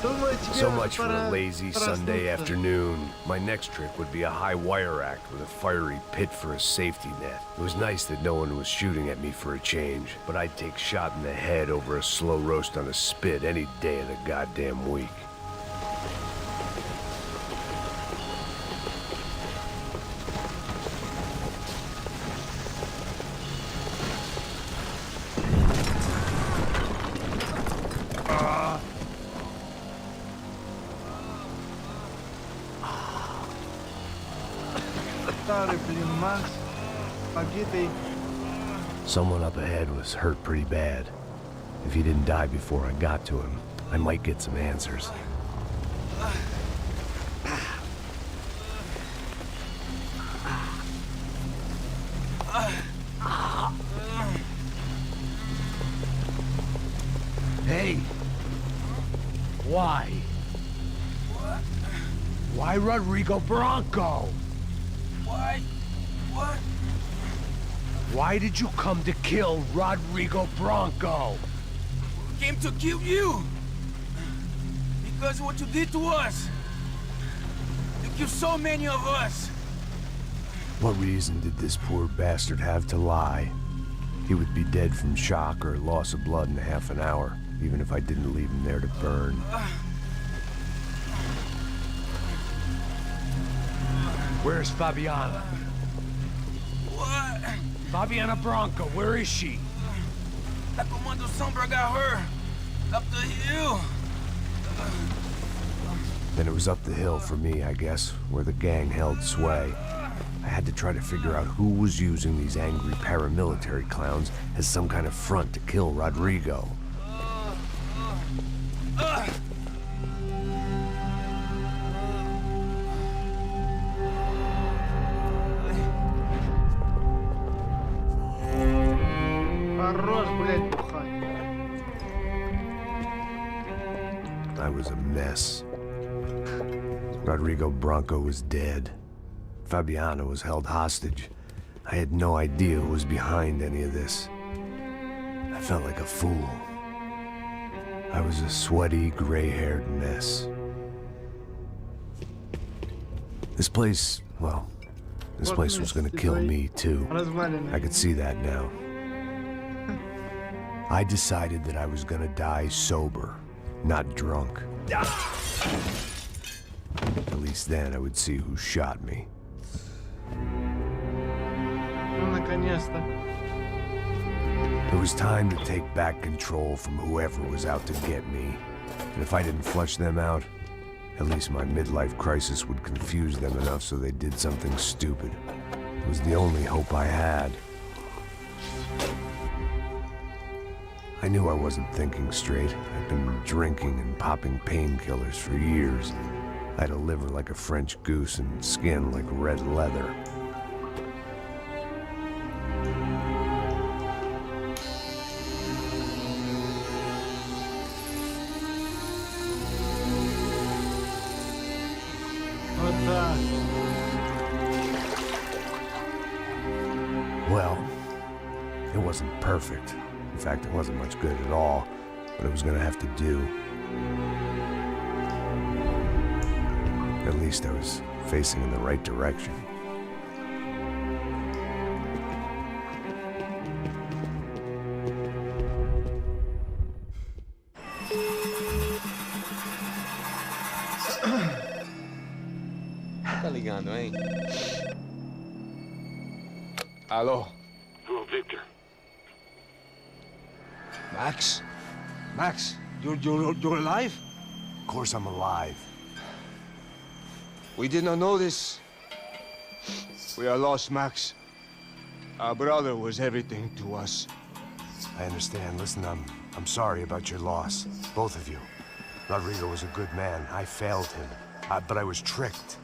Думаю, тебе So much for пора a lazy Sunday проснуться. afternoon. My next trick would be a high wire act with a fiery pit for a safety net. It was nice that no one was shooting at me for a change, but I'd take shot in the head over a slow roast on a spit any day of the goddamn week. Старый, блин, Макс. Побитый. Someone up ahead was hurt pretty bad. If he didn't die before I got to him, I might get some answers. Hey! Why? Why Rodrigo Bronco? Why? What? Why did you come to kill Rodrigo Bronco? Came to kill you. Because what you did to us. You killed so many of us. What reason did this poor bastard have to lie? He would be dead from shock or loss of blood in half an hour, even if I didn't leave him there to burn. Where's Fabiana? What? Fabiana Bronco, where is she? La Comando Sombra got her. Up the hill. Then it was up the hill for me, I guess, where the gang held sway. I had to try to figure out who was using these angry paramilitary clowns as some kind of front to kill Rodrigo. Хорош, блядь, бухать. I was a mess. Rodrigo Bronco was dead. Fabiana was held hostage. I had no idea who was behind any of this. I felt like a fool. I was a sweaty, gray-haired mess. This place, well, this place was gonna kill me too. I could see that now. I decided that I was gonna die sober, not drunk. At least then I would see who shot me. Ну, наконец-то. It was time to take back control from whoever was out to get me. And if I didn't flush them out, at least my midlife crisis would confuse them enough so they did something stupid. It was the only hope I had. I knew I wasn't thinking straight. I'd been drinking and popping painkillers for years. I had a liver like a French goose and skin like red leather. Well, it wasn't perfect. In fact, it wasn't much good at all, but it was gonna have to do. At least I was facing in the right direction. Tá ligando, hein? Alô? Hello, Victor. Max? Max, you're alive? Of course I'm alive. We did not know this. We are lost, Max. Our brother was everything to us. I understand. Listen, I'm sorry about your loss. Both of you. Rodrigo was a good man. I failed him. But I was tricked.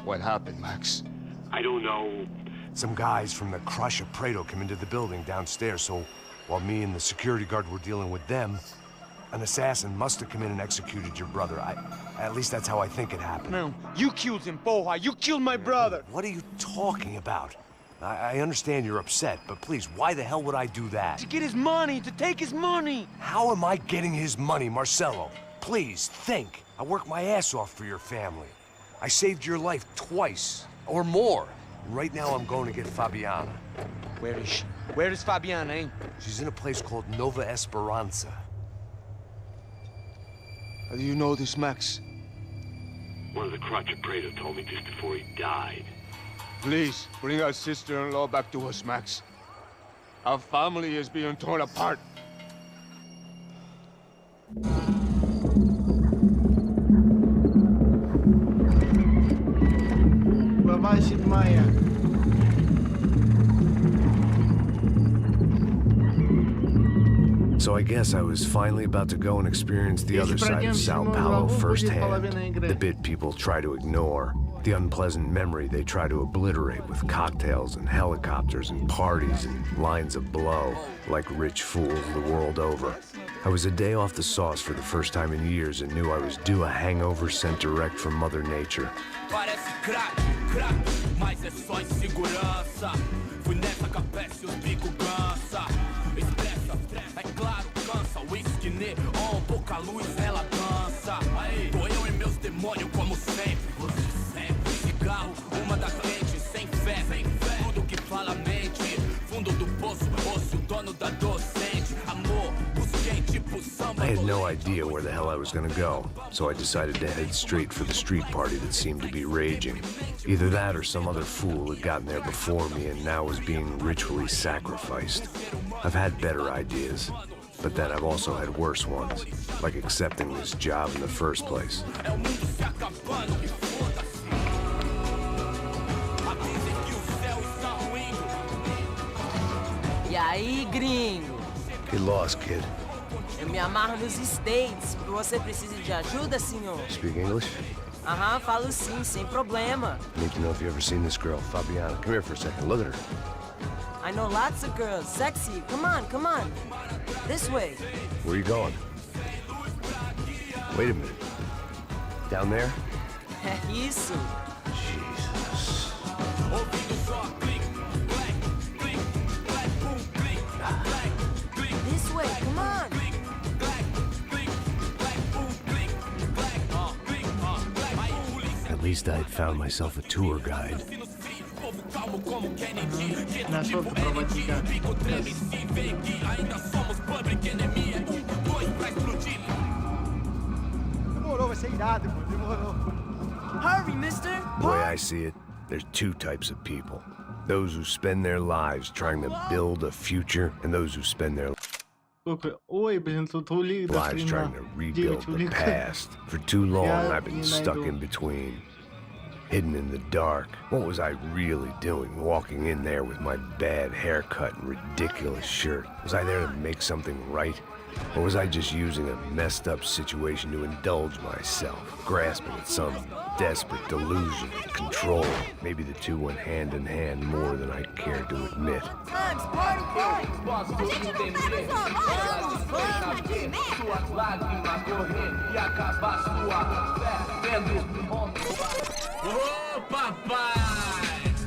What happened, Max? I don't know. Some guys from the Crush of Prado came into the building downstairs, so while me and the security guard were dealing with them, an assassin must have come in and executed your brother. At least that's how I think it happened. No, you killed him, Porra. You killed my brother. What are you talking about? I understand you're upset, but please, why the hell would I do that? To get his money, to take his money. How am I getting his money, Marcelo? Please, think. I worked my ass off for your family. I saved your life twice, or more. And right now I'm going to get Fabiana. Where is she? Where is Fabiana, eh? She's in a place called Nova Esperanza. How do you know this, Max? One of the Crotch of Prado told me just before he died. Please, bring our sister-in-law back to us, Max. Our family is being torn apart. Глава 7. So I guess I was finally about to go and experience the other side of Sao Paulo firsthand. The bit people try to ignore. The unpleasant memory they try to obliterate with cocktails and helicopters and parties and lines of blow, like rich fools the world over. I was a day off the sauce for the first time in years and knew I was due a hangover sent direct from Mother Nature. I had no idea where the hell I was gonna go, so I decided to head straight for the street party that seemed to be raging. Either that or some other fool had gotten there before me and now was being ritually sacrificed. I've had better ideas, but then I've also had worse ones, like accepting this job in the first place. E aí, gringo? Get lost, kid. Eu me amarro nos States. Você precisa de ajuda, senhor? Speak English? Aham, falo sim, sem problema. I need to know if you've ever seen this girl, Fabiana. Come here for a second. Look at her. I know lots of girls. Sexy. Come on, come on. This way. Where are you going? Wait a minute. Down there? É isso. Jesus. This way, come on. At least I had found myself a tour guide. Нашел проводника. Demorou, vai ser irado, pô. Demorou. Hurry, mister! The way I see it, there's two types of people. Those who spend their lives trying to build a future, and those who spend their Ой, блин, тут улик до lives trying to rebuild the past. For too long, I've been stuck in between. Hidden in the dark. What was I really doing walking in there with my bad haircut and ridiculous shirt? Was I there to make something right? Or was I just using a messed up situation to indulge myself, grasping at some desperate delusion of control? Maybe the two went hand in hand more than I cared to admit. Ô papai,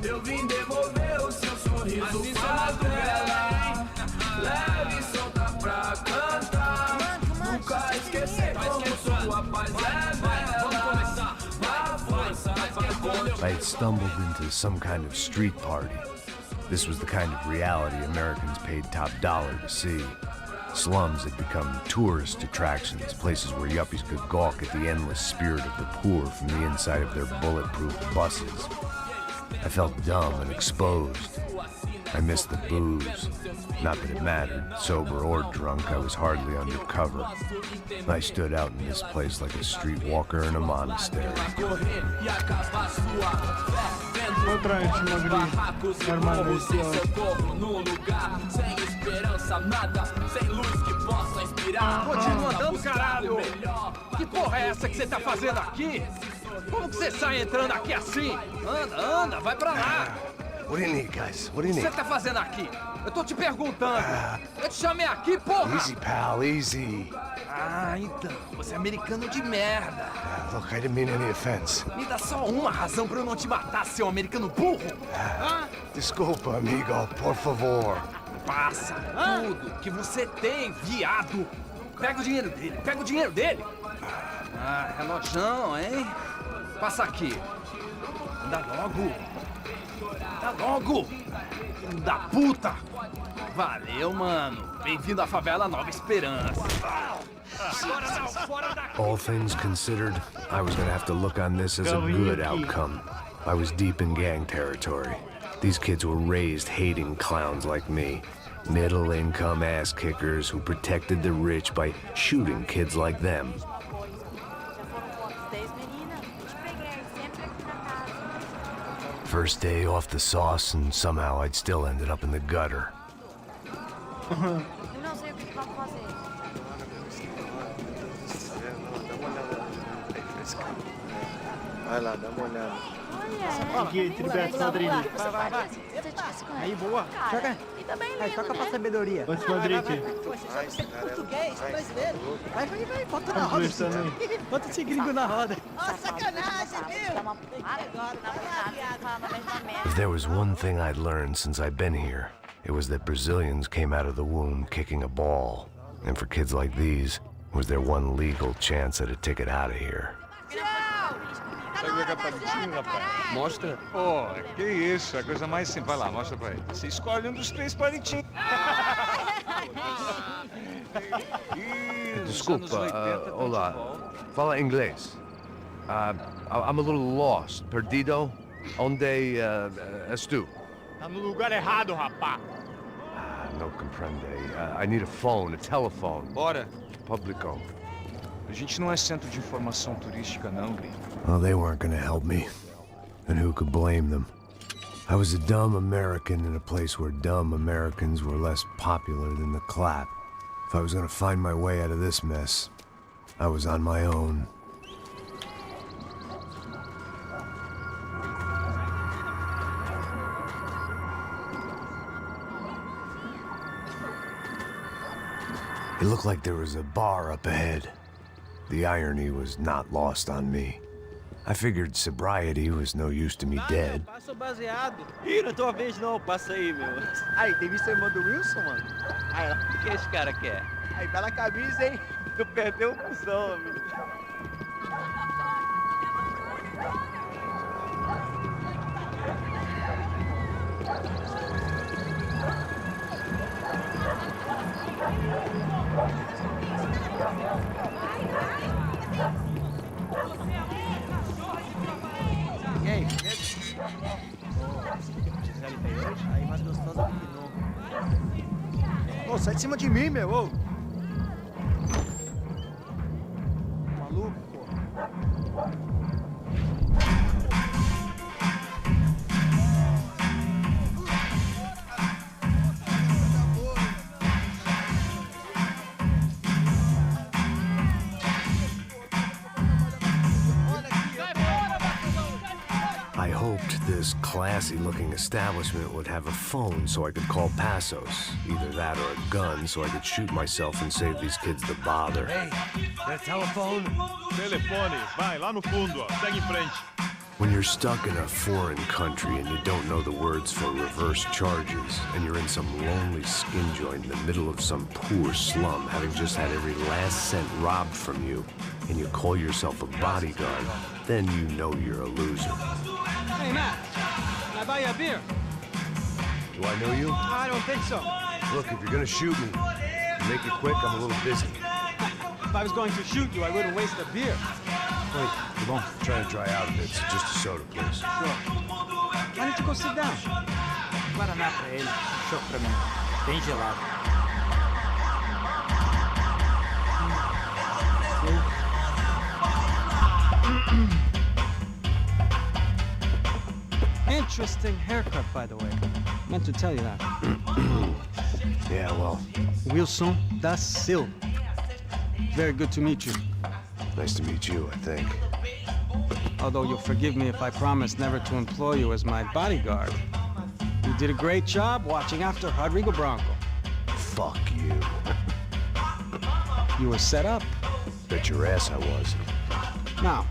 eu vim devolver o seu sorriso favela. Leve e solta pra cantar. Nunca esquecer como sua paz é bela. Vá força, I had stumbled into some kind of street party. This was the kind of reality Americans paid top dollar to see. Slums had become tourist attractions, places where yuppies could gawk at the endless spirit of the poor from the inside of their bulletproof buses. I felt dumb and exposed. I missed the booze. Not that it mattered, sober or drunk, I was hardly undercover. I stood out in this place like a streetwalker in a monastery. Continua andando, caralho! Que porra é essa que você tá fazendo aqui? Como que você sai entrando aqui assim? Anda, anda, vai pra lá! What do you need, guys? What do O you que need? você tá fazendo aqui? Eu tô te perguntando! Eu te chamei aqui, porra! Easy, pal, easy. Ah, então, você é americano de merda! Look, I didn't mean any offense. Me dá só uma razão pra eu não te matar, seu americano burro! Desculpa, amigo, por favor. Passa tudo que você tem, viado! Pega o dinheiro dele, pega o dinheiro dele! Ah, relojão, hein? Passa aqui. Anda logo! Anda logo! Filho da puta! Valeu, mano! Bem-vindo à favela Nova Esperança! All things considered, I was gonna have to look on this as a good outcome. I was deep in gang territory. These kids were raised hating clowns like me. Middle-income ass-kickers who protected the rich by shooting kids like them. First day off the sauce, and somehow I'd still ended up in the gutter. Vai lá, dá uma olhada. Aqui, Tribete, Madrid. Vai. Aí, boa. Joga. Aí, toca pra sabedoria. Vai, Madrid. Português, brasileiro. Vai, bota na roda. Bota esse gringo na roda. Ó, sacanagem, viu? If there was one thing I'd learned since I'd been here, it was that Brazilians came out of the womb kicking a ball. And for kids like these, it was their one legal chance at a ticket out of here. Mostra. Pô, que isso, a coisa mais simples. Vai lá, mostra pra ele. Você escolhe um dos três palitinhos. Desculpa, olá. Fala inglês. I'm a little lost. Perdido? Onde és tu? Tá no lugar errado, rapá. No comprende. I need a phone, a telephone. Bora. Publico. A gente não é centro de informação turística, não, gringo. Well, they weren't gonna help me. And who could blame them? I was a dumb American in a place where dumb Americans were less popular than the clap. If I was gonna find my way out of this mess, I was on my own. It looked like there was a bar up ahead. The irony was not lost on me. I figured sobriety was no use to me dead. Passo baseado. Ih, não é tua vez não, passa aí, meu. Aí, tem visto a irmã do Wilson, mano? Aí, o que esse cara quer? Aí, bela camisa, hein? Tu perdeu o cuzão, amigo. E aí, beleza? Gisele veio hoje? Aí, mais gostosa do que nunca. Ô, sai de cima de mim, meu, ô! Maluco, pô. I hoped this classy-looking establishment would have a phone so I could call Passos. Either that or a gun so I could shoot myself and save these kids the bother. Hey, their telephone? Telefone, vai, lá no fundo, ó. Segue em frente. When you're stuck in a foreign country and you don't know the words for reverse charges, and you're in some lonely skin joint in the middle of some poor slum, having just had every last cent robbed from you, and you call yourself a bodyguard, then you know you're a loser. Hey, Matt, can I buy you a beer? Do I know you? I don't think so. Look, if you're gonna shoot me, make it quick, I'm a little busy. If I was going to shoot you, I wouldn't waste a beer. Wait, come on. I'm trying to dry out a bit, so just a soda, please. Sure. Why don't you go sit down? Guaraná pra ele, choque pra mim. Bem gelado. Interesting haircut, by the way. Meant to tell you that. Yeah, well, Wilson da Silva. Very good to meet you. nice to meet you, I think. Although you'll forgive me if I promise never to employ you as my bodyguard. You did a great job watching after Rodrigo Branco. Fuck you. You were set up. Bet your ass I was. Now,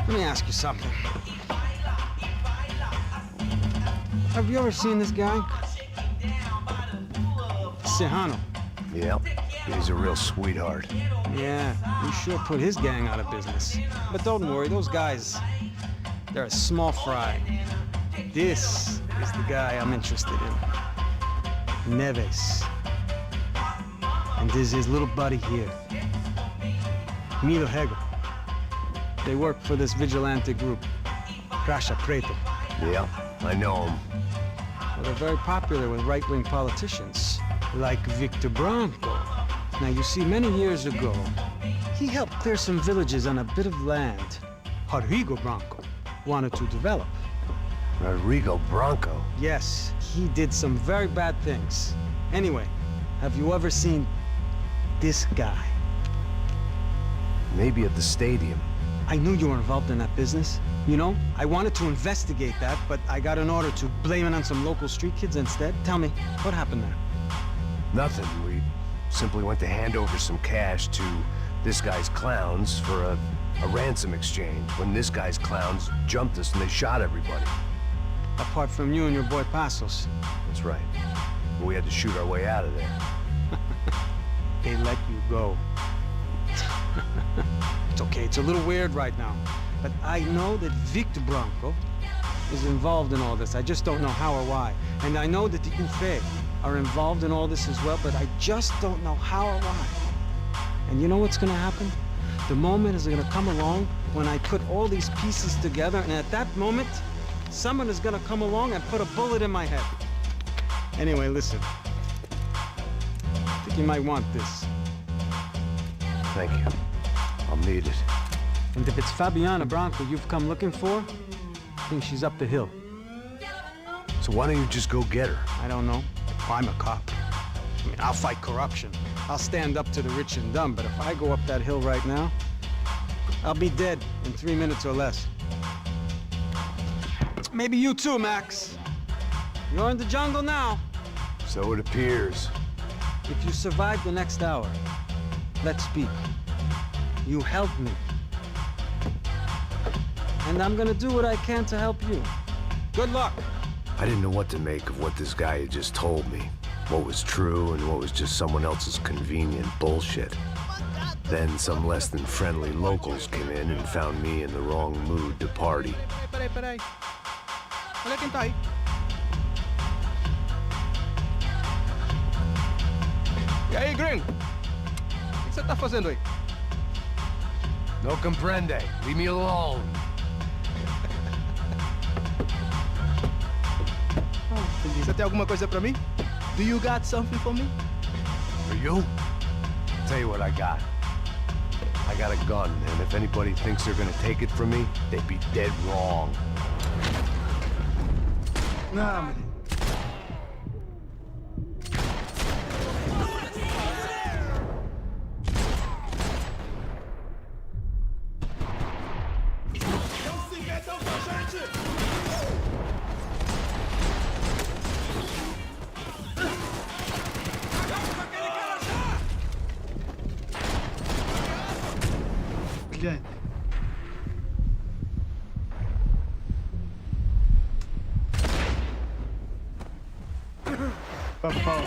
let me ask you something. Have you ever seen this guy? Serrano. Yep, he's a real sweetheart. Yeah, he sure put his gang out of business. But don't worry, those guys, they're a small fry. This is the guy I'm interested in. Neves. And this is his little buddy here. Milo Hegel. They work for this vigilante group, Crasha Preto. Yeah, I know him. Well, they're very popular with right-wing politicians, like Victor Branco. Now, you see, many years ago, he helped clear some villages on a bit of land Rodrigo Branco wanted to develop. Rodrigo Branco? Yes, he did some very bad things. Anyway, have you ever seen this guy? Maybe at the stadium. I knew you were involved in that business. You know, I wanted to investigate that, but I got an order to blame it on some local street kids instead. Tell me, what happened there? Nothing. We simply went to hand over some cash to this guy's clowns for a ransom exchange when this guy's clowns jumped us and they shot everybody. Apart from you and your boy Passos. That's right. We had to shoot our way out of there. They let you go. It's okay, it's a little weird right now. But I know that Victor Branco is involved in all this. I just don't know how or why. And I know that the UFE are involved in all this as well, but I just don't know how or why. And you know what's gonna happen? The moment is gonna come along when I put all these pieces together, and at that moment, someone is gonna come along and put a bullet in my head. Anyway, listen. I think you might want this. Thank you. I'll need it. And if it's Fabiana Branco you've come looking for, I think she's up the hill. So why don't you just go get her? I don't know. I'm a cop. I mean, I'll fight corruption. I'll stand up to the rich and dumb, but if I go up that hill right now, I'll be dead in 3 minutes or less. Maybe you too, Max. You're in the jungle now. So it appears. If you survive the next hour, let's speak. You helped me. And I'm gonna do what I can to help you. Good luck. I didn't know what to make of what this guy had just told me. What was true and what was just someone else's convenient bullshit. Then some less than friendly locals came in and found me in the wrong mood to party. Peraí. Olha quem tá aí. E aí, gringo? O que você tá fazendo aí? No comprende. Leave me alone. Você tem alguma coisa pra mim? Do you got something for me? For you? Tell you what I got. I got a gun, and if anybody thinks they're gonna take it from me, they'd be dead wrong. Não, menino. Блядь. Попал.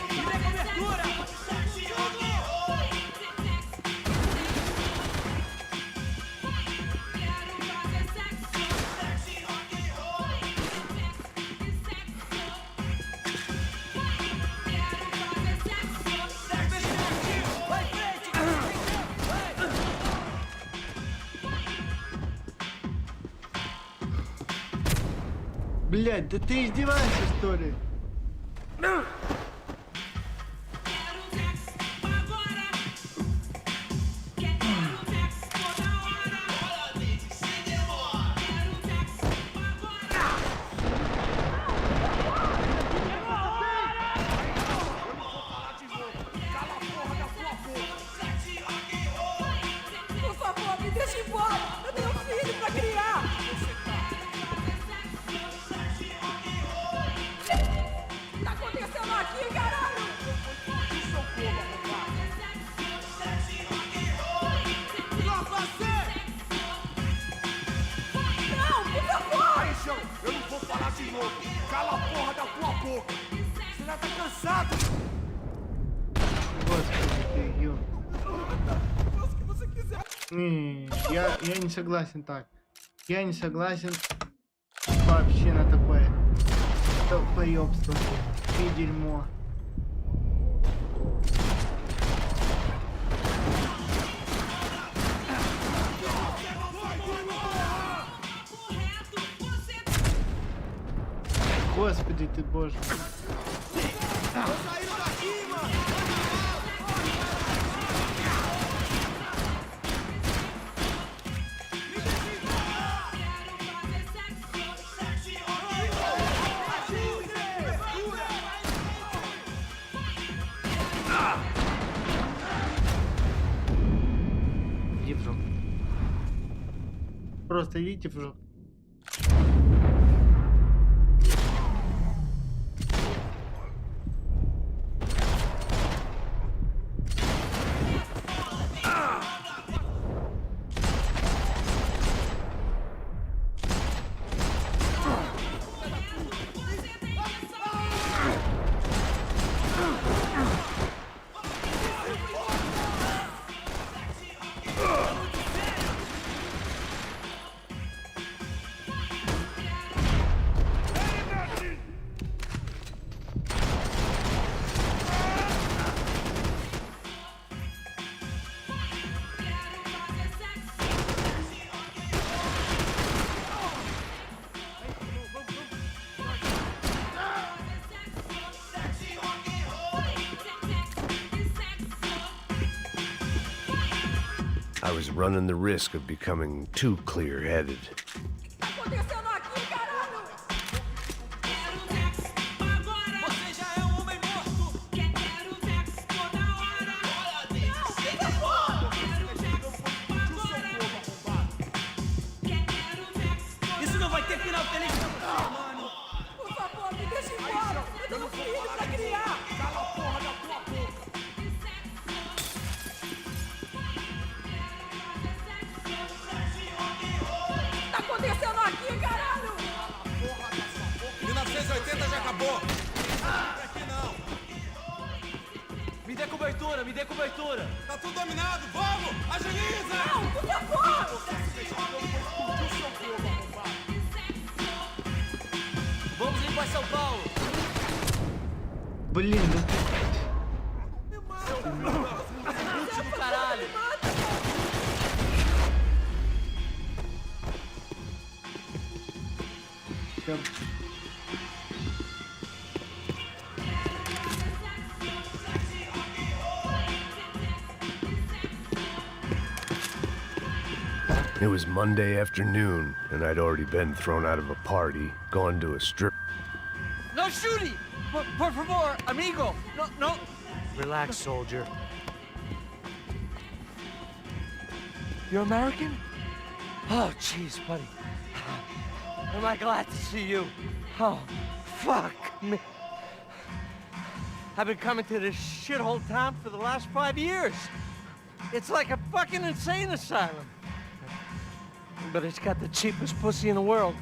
Блядь, да ты издеваешься, что ли? Por favor, me deixa embora! Eu tenho um filho pra criar! Tá acontecendo aqui, caralho? Não, por favor! Aí, João, eu não vou falar de novo. Cala a porra da tua boca. Você já tá cansado. Господи, ё. Faz o que você quiser. Я не согласен так. Я не согласен вообще на такое поёбство и дерьмо. Господи ты, боже. Иди в жопу. Просто идите в жопу. I was running the risk of becoming too clear-headed. Tá acontecendo aqui, caralho? Você já é um homem morto! Quero sexo toda hora! Isso não vai ter final feliz pra você, mano! Por favor, me deixa embora! Eu tenho um filho pra criar! Cala a porra da tua boca. Tá acontecendo aqui, caralho? 1980 já acabou! Aqui não! Me dê cobertura, me dê cobertura! Tá tudo dominado, vamos! Agiliza! Não, por favor! Vamos limpar São Paulo! Блин, да Último caralho! снайпер. It was Monday afternoon, and I'd already been thrown out of a party, gone to a strip. No shooting! Por favor, amigo! No! Relax, soldier. You're American? Oh, jeez, buddy. Am I glad to see you? Oh, fuck me. I've been coming to this shithole town for the last 5 years. It's like a fucking insane asylum. But it's got the cheapest pussy in the world.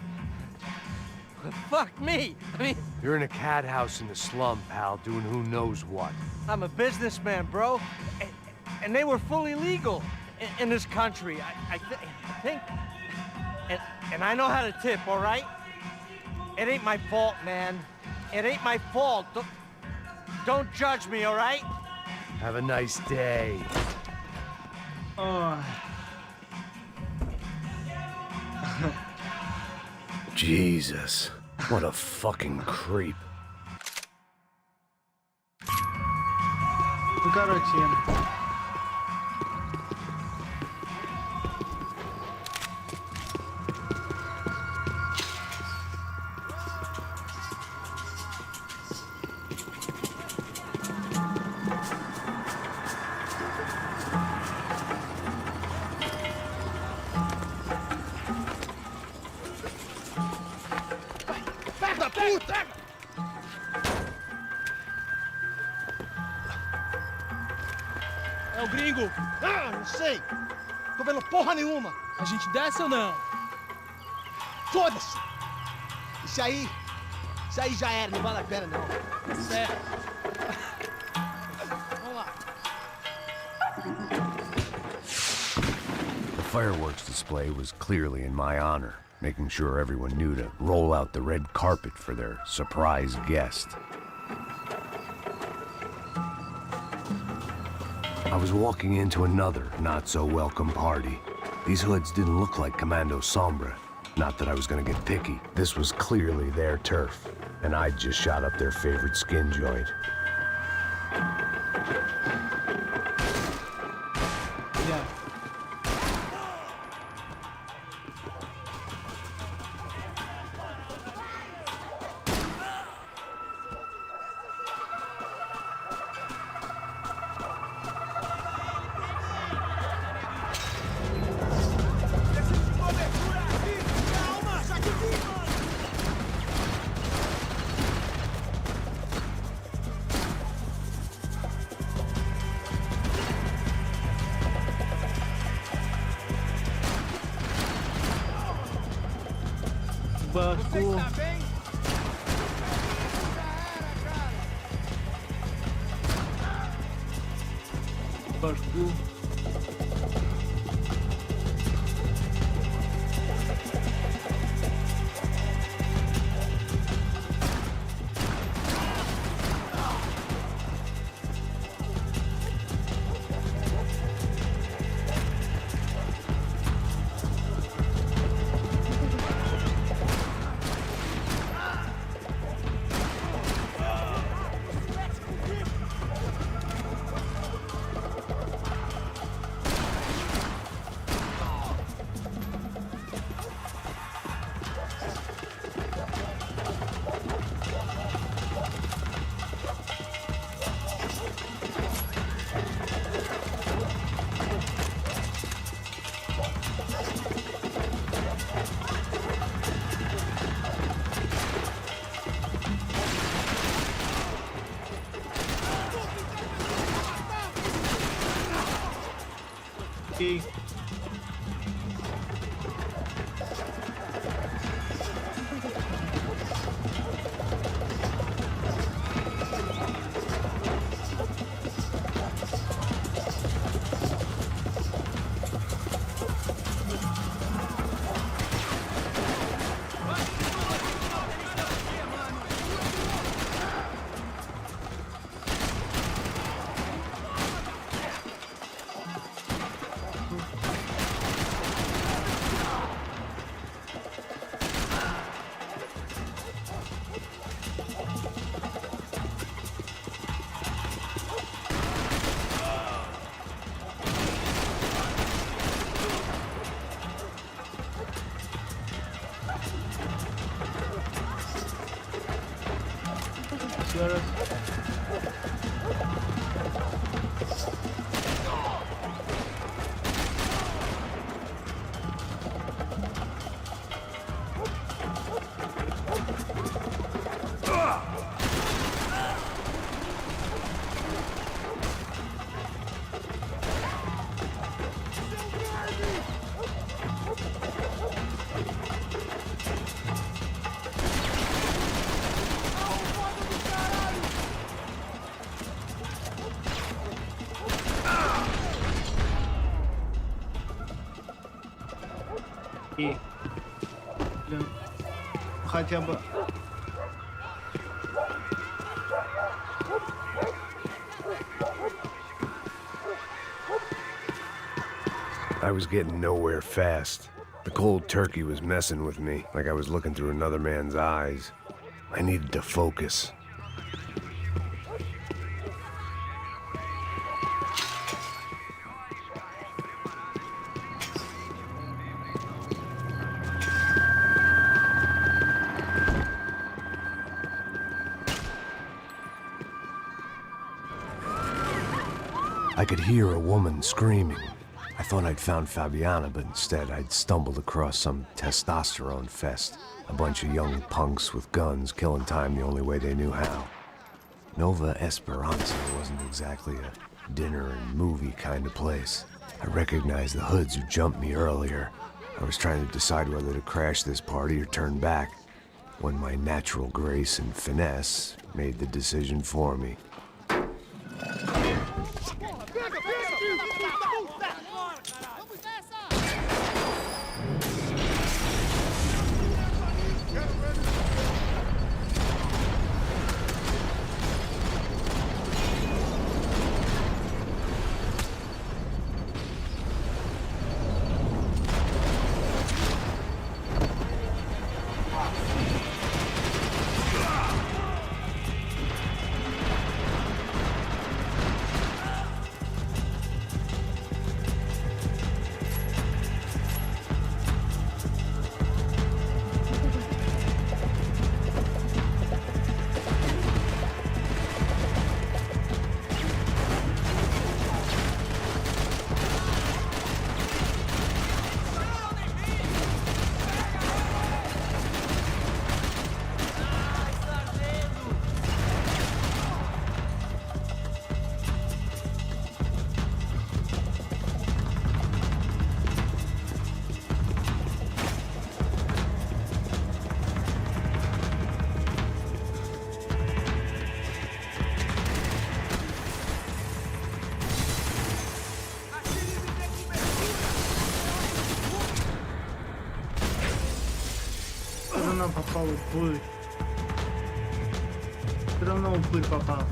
Fuck me. I mean... You're in a cat house in the slum, pal, doing who knows what. I'm a businessman, bro. And they were fully legal in this country. I think... And I know how to tip, all right? It ain't my fault, man. It ain't my fault. Don't judge me, all right? Have a nice day. Oh. Jesus, what a fucking creep. Ну, короче. É o gringo. Ah, não sei. Tô vendo porra nenhuma. A gente desce ou não? Foda-se. Isso aí já era, não vale a pena não. Certo. Vamos lá. The fireworks display was clearly in my honor, making sure everyone knew to roll out the red carpet for their surprise guest. I was walking into another not-so-welcome party. These hoods didn't look like Commando Sombra. Not that I was gonna get picky. This was clearly their turf, and I'd just shot up their favorite skin joint. Yeah. Banco. Banco. Okay. еще раз. И, блин, хотя бы... I was getting nowhere fast. The cold turkey was messing with me, like I was looking through another man's eyes. I needed to focus. I could hear a woman screaming. I thought I'd found Fabiana, but instead I'd stumbled across some testosterone fest. A bunch of young punks with guns killing time the only way they knew how. Nova Esperanza wasn't exactly a dinner and movie kind of place. I recognized the hoods who jumped me earlier. I was trying to decide whether to crash this party or turn back, when my natural grace and finesse made the decision for me. Попал упырь. Все равно упырь попал.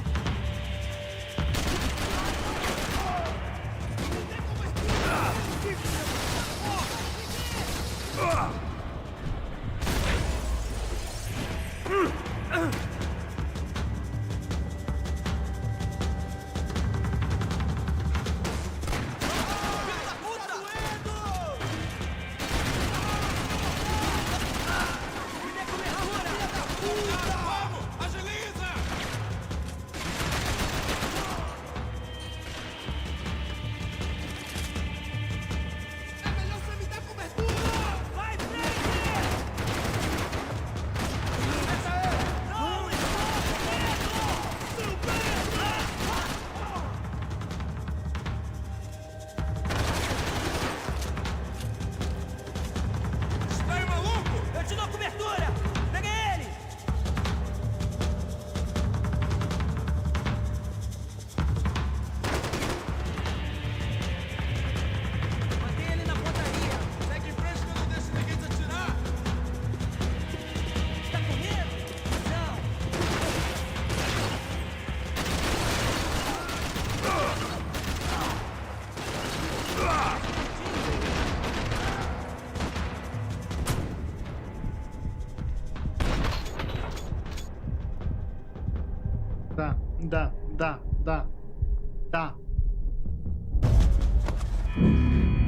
Да.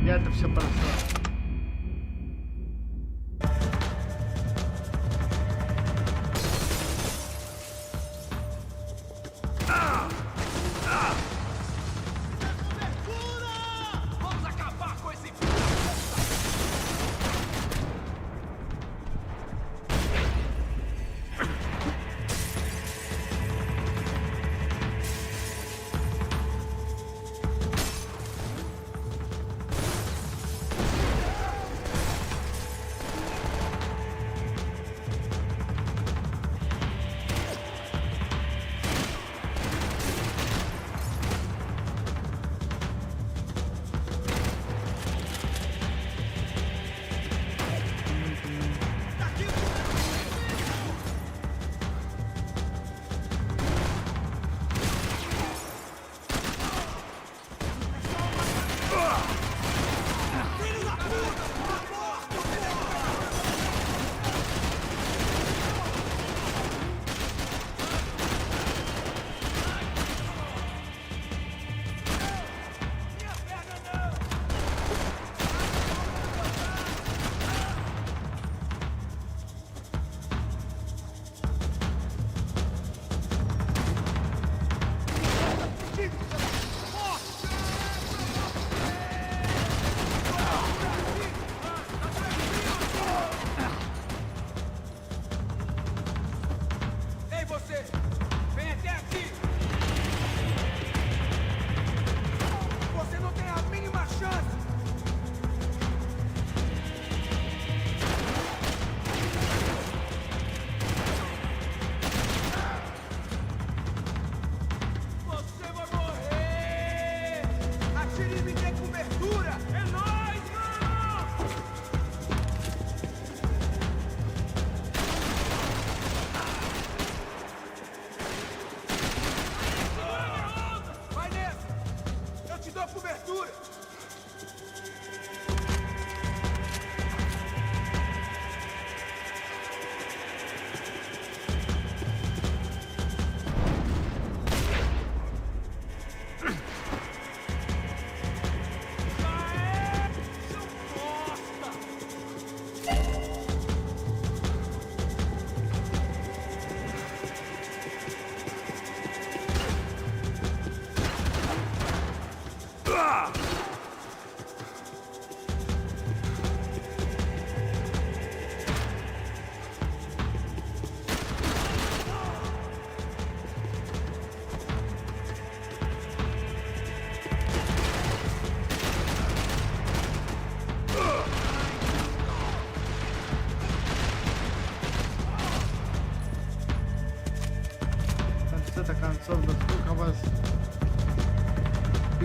Я это все просрал.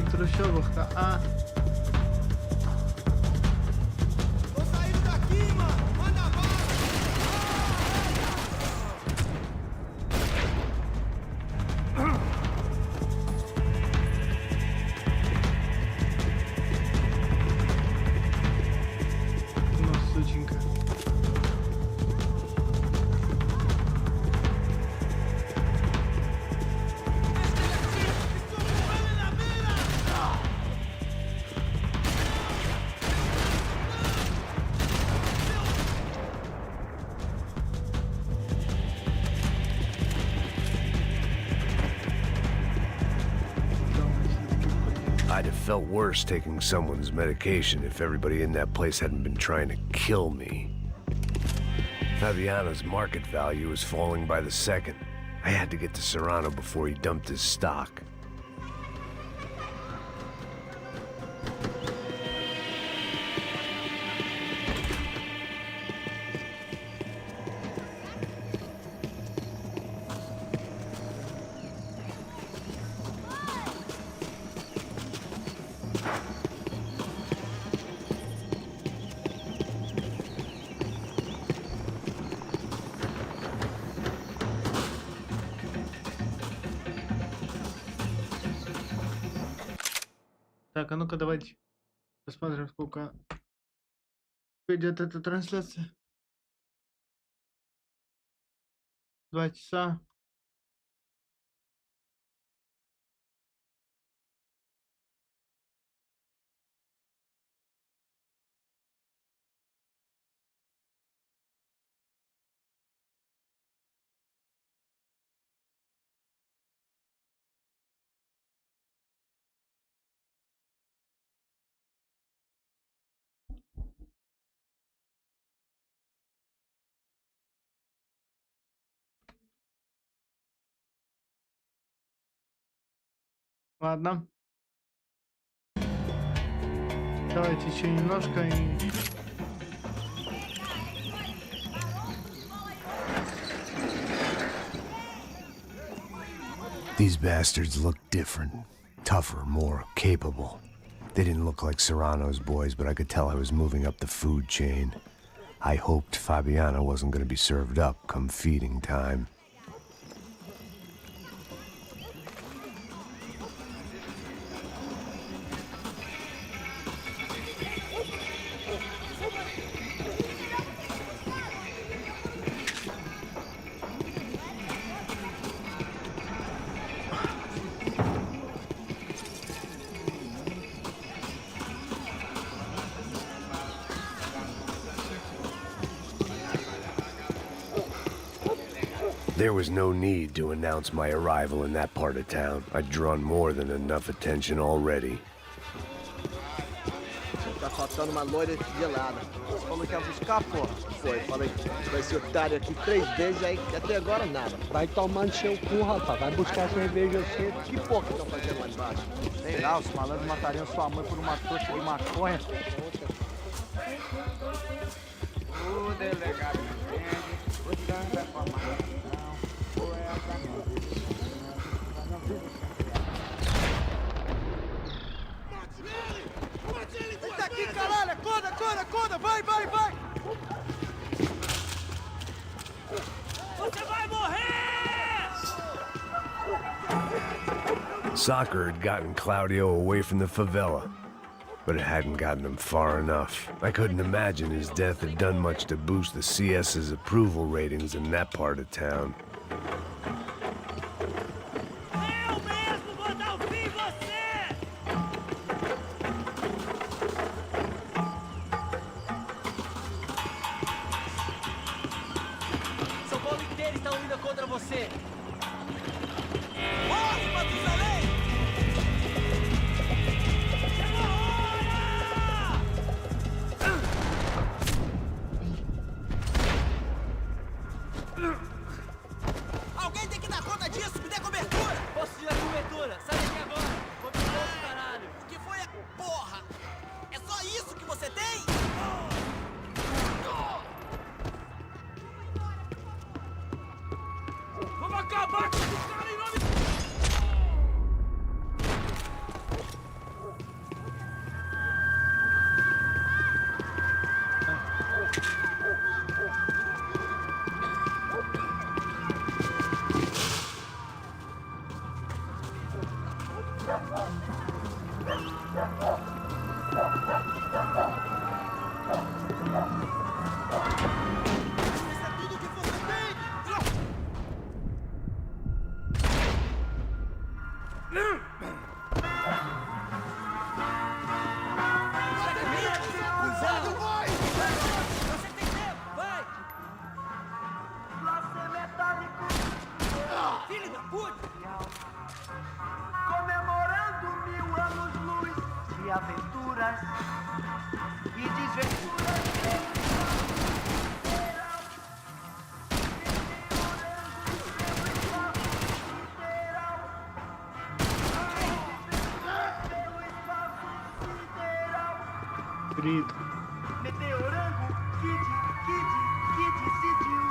в трущобах-то, а? Ну, сученька. I'd have felt worse taking someone's medication if everybody in that place hadn't been trying to kill me. Fabiano's market value was falling by the second. I had to get to Serrano before he dumped his stock. Так, а ну-ка давайте посмотрим, сколько идет эта трансляция. 2 часа. Ладно. Давайте еще немножко и... These bastards looked different. Tougher, more capable. They didn't look like Serrano's boys, but I could tell I was moving up the food chain. I hoped Fabiano wasn't going to be served up come feeding time. There was no need to announce my arrival in that part of town. I'd drawn more than enough attention already. Tá faltando uma loira gelada. Você falou que ia buscar, porra? Foi, falei que vai ser otário aqui 3 vezes, aí até agora nada. Vai tomando seu cu, rapaz. Vai buscar cerveja cedo. Que porra que estão fazendo lá embaixo? Sei lá, os malandros matariam sua mãe por uma trouxa de maconha. O delegado entende, o sangue é pra matar. Eita aqui, caralho! Acorda, acorda, acorda! Vai, vai, vai! Você vai morrer! Soccer had gotten Claudio away from the favela, but it hadn't gotten him far enough. I couldn't imagine his death had done much to boost the CS's approval ratings in that part of town. Alguém tem que dar conta disso! Me dê cobertura! Posso te dar cobertura? Sai daqui agora! Cobertura, caralho! O que foi a... Porra! É só isso que você tem? Vamos acabar com esse cara em nome... Comemorando 1000 anos-luz de aventuras e desventuras. Querido. Meteorango que decidiu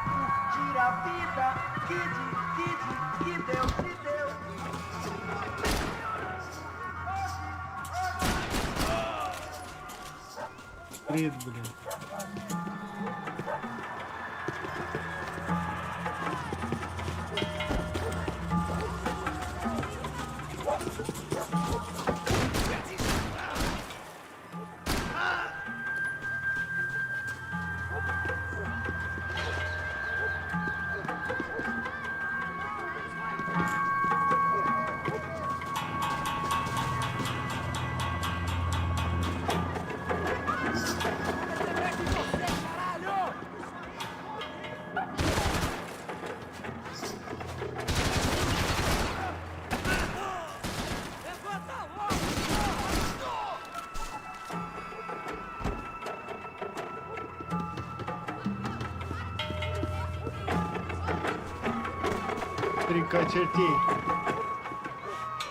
curtir a vida, que Deus te deu. Querido, блин. Страйка чертей.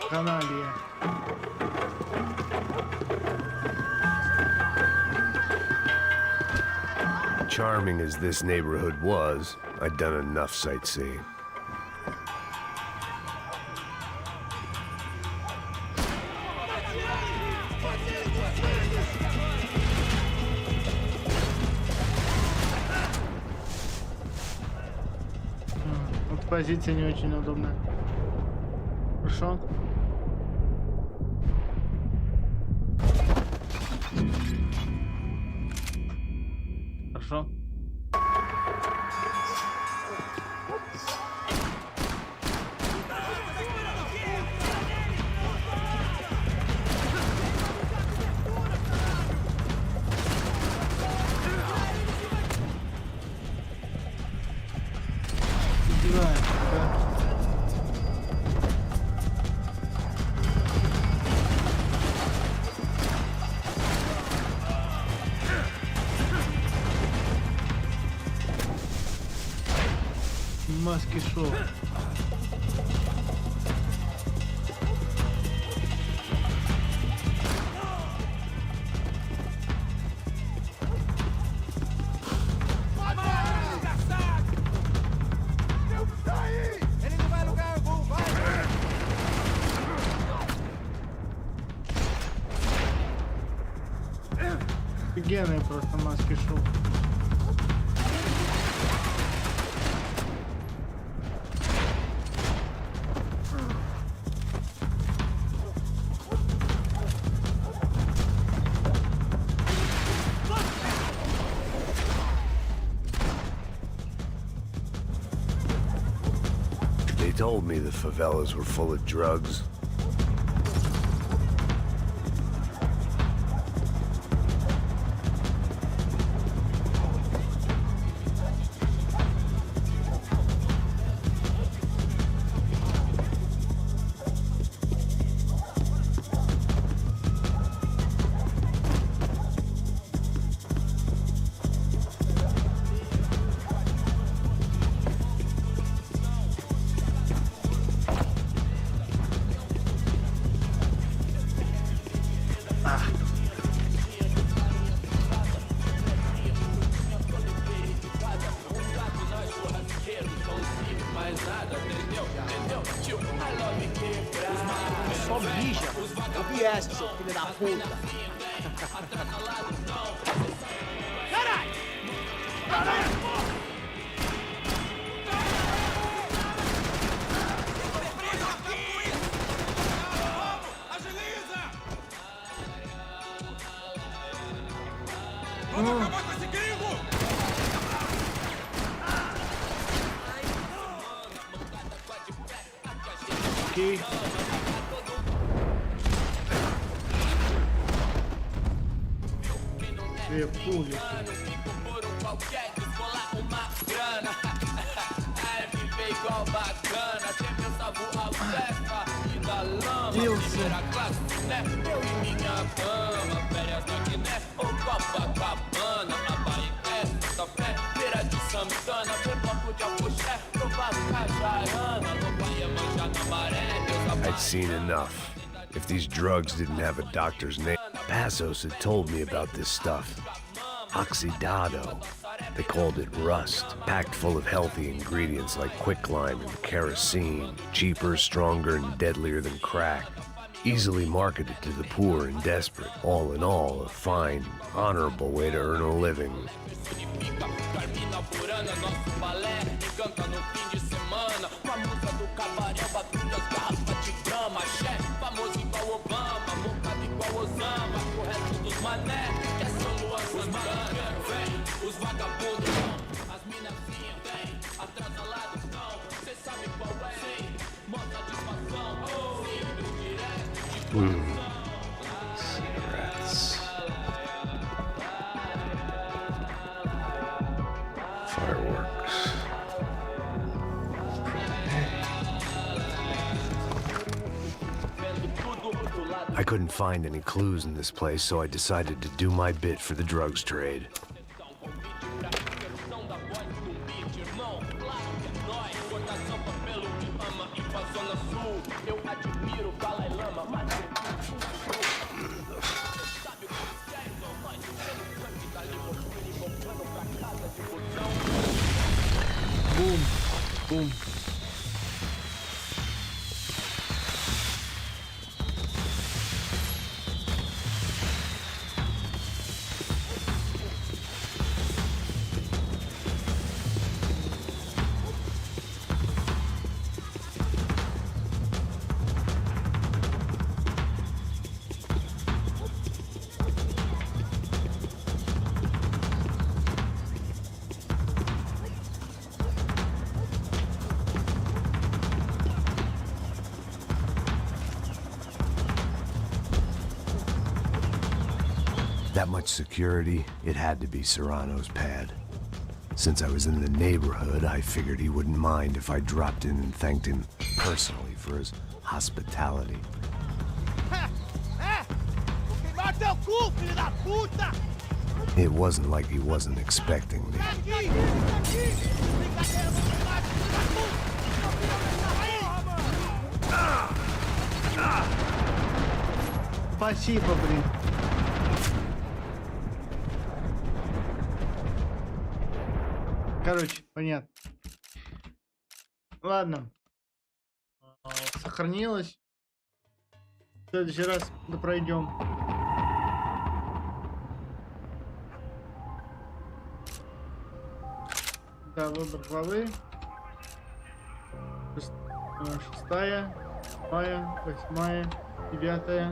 Каналья. Charming as this neighborhood was, I'd done enough sightseeing. Вот позиция не очень удобная. Хорошо. Хорошо. Маски шоу. Офигенные просто маски шоу. They told me the favelas were full of drugs. Só mija. Ouvi essa, seu filho da puta. Caralho! Окей. Две пули. I'd seen enough. If these drugs didn't have a doctor's name, Passos had told me about this stuff. Oxidado. They called it rust, packed full of healthy ingredients like quicklime and kerosene, cheaper, stronger, and deadlier than crack. Easily marketed to the poor and desperate. All in all, a fine, honorable way to earn a living. Cigarettes. Fireworks. I couldn't find any clues in this place, so I decided to do my bit for the drugs trade. Boom. Boom. That much security, it had to be Serrano's pad. Since I was in the neighborhood, I figured he wouldn't mind if I dropped in and thanked him personally for his hospitality. It wasn't like he wasn't expecting me. Спасибо, блин. Короче, понятно. Ладно. Сохранилось. В следующий раз пройдем. Да, выбор главы. Шестая, седьмая, восьмая, девятая.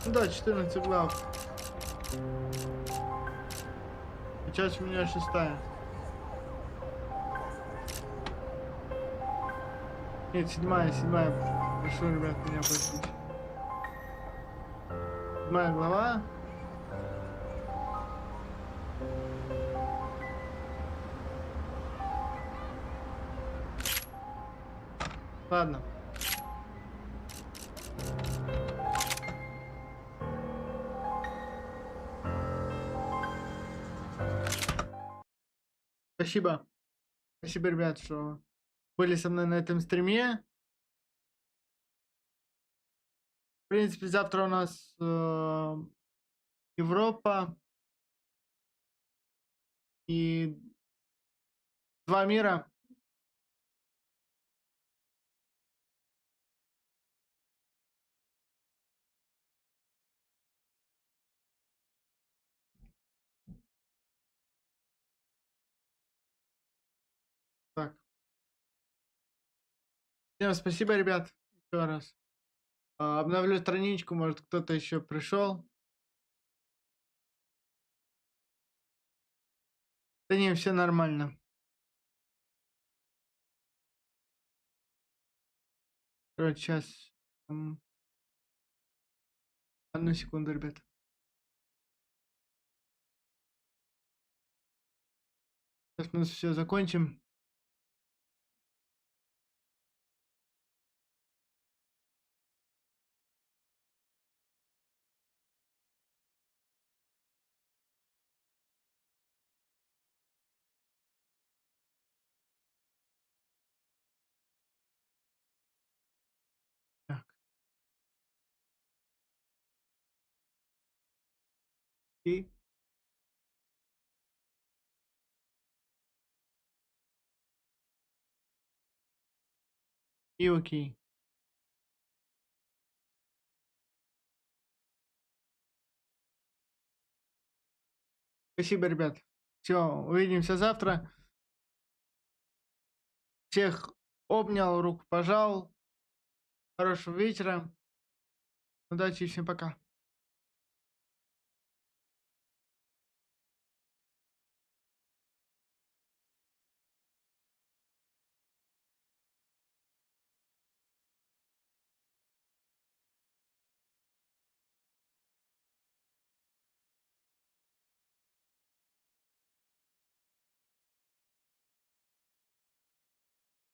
Ну да, 14 глав. Сейчас у меня шестая. Нет, седьмая. Прошу, ребят, меня простите. Седьмая глава. Ладно. Спасибо. Спасибо, ребят, что были со мной на этом стриме. В принципе, завтра у нас Европа и два мира. Так. Всем спасибо, ребят, еще раз. Обновлю страничку, может кто-то еще пришел. Да не, все нормально. Короче, сейчас. Одну секунду, ребят. Сейчас мы все закончим. Так. И окей. Спасибо, ребят. Все, увидимся завтра. Всех обнял, руку пожал. Хорошего вечера. Удачи и всем пока.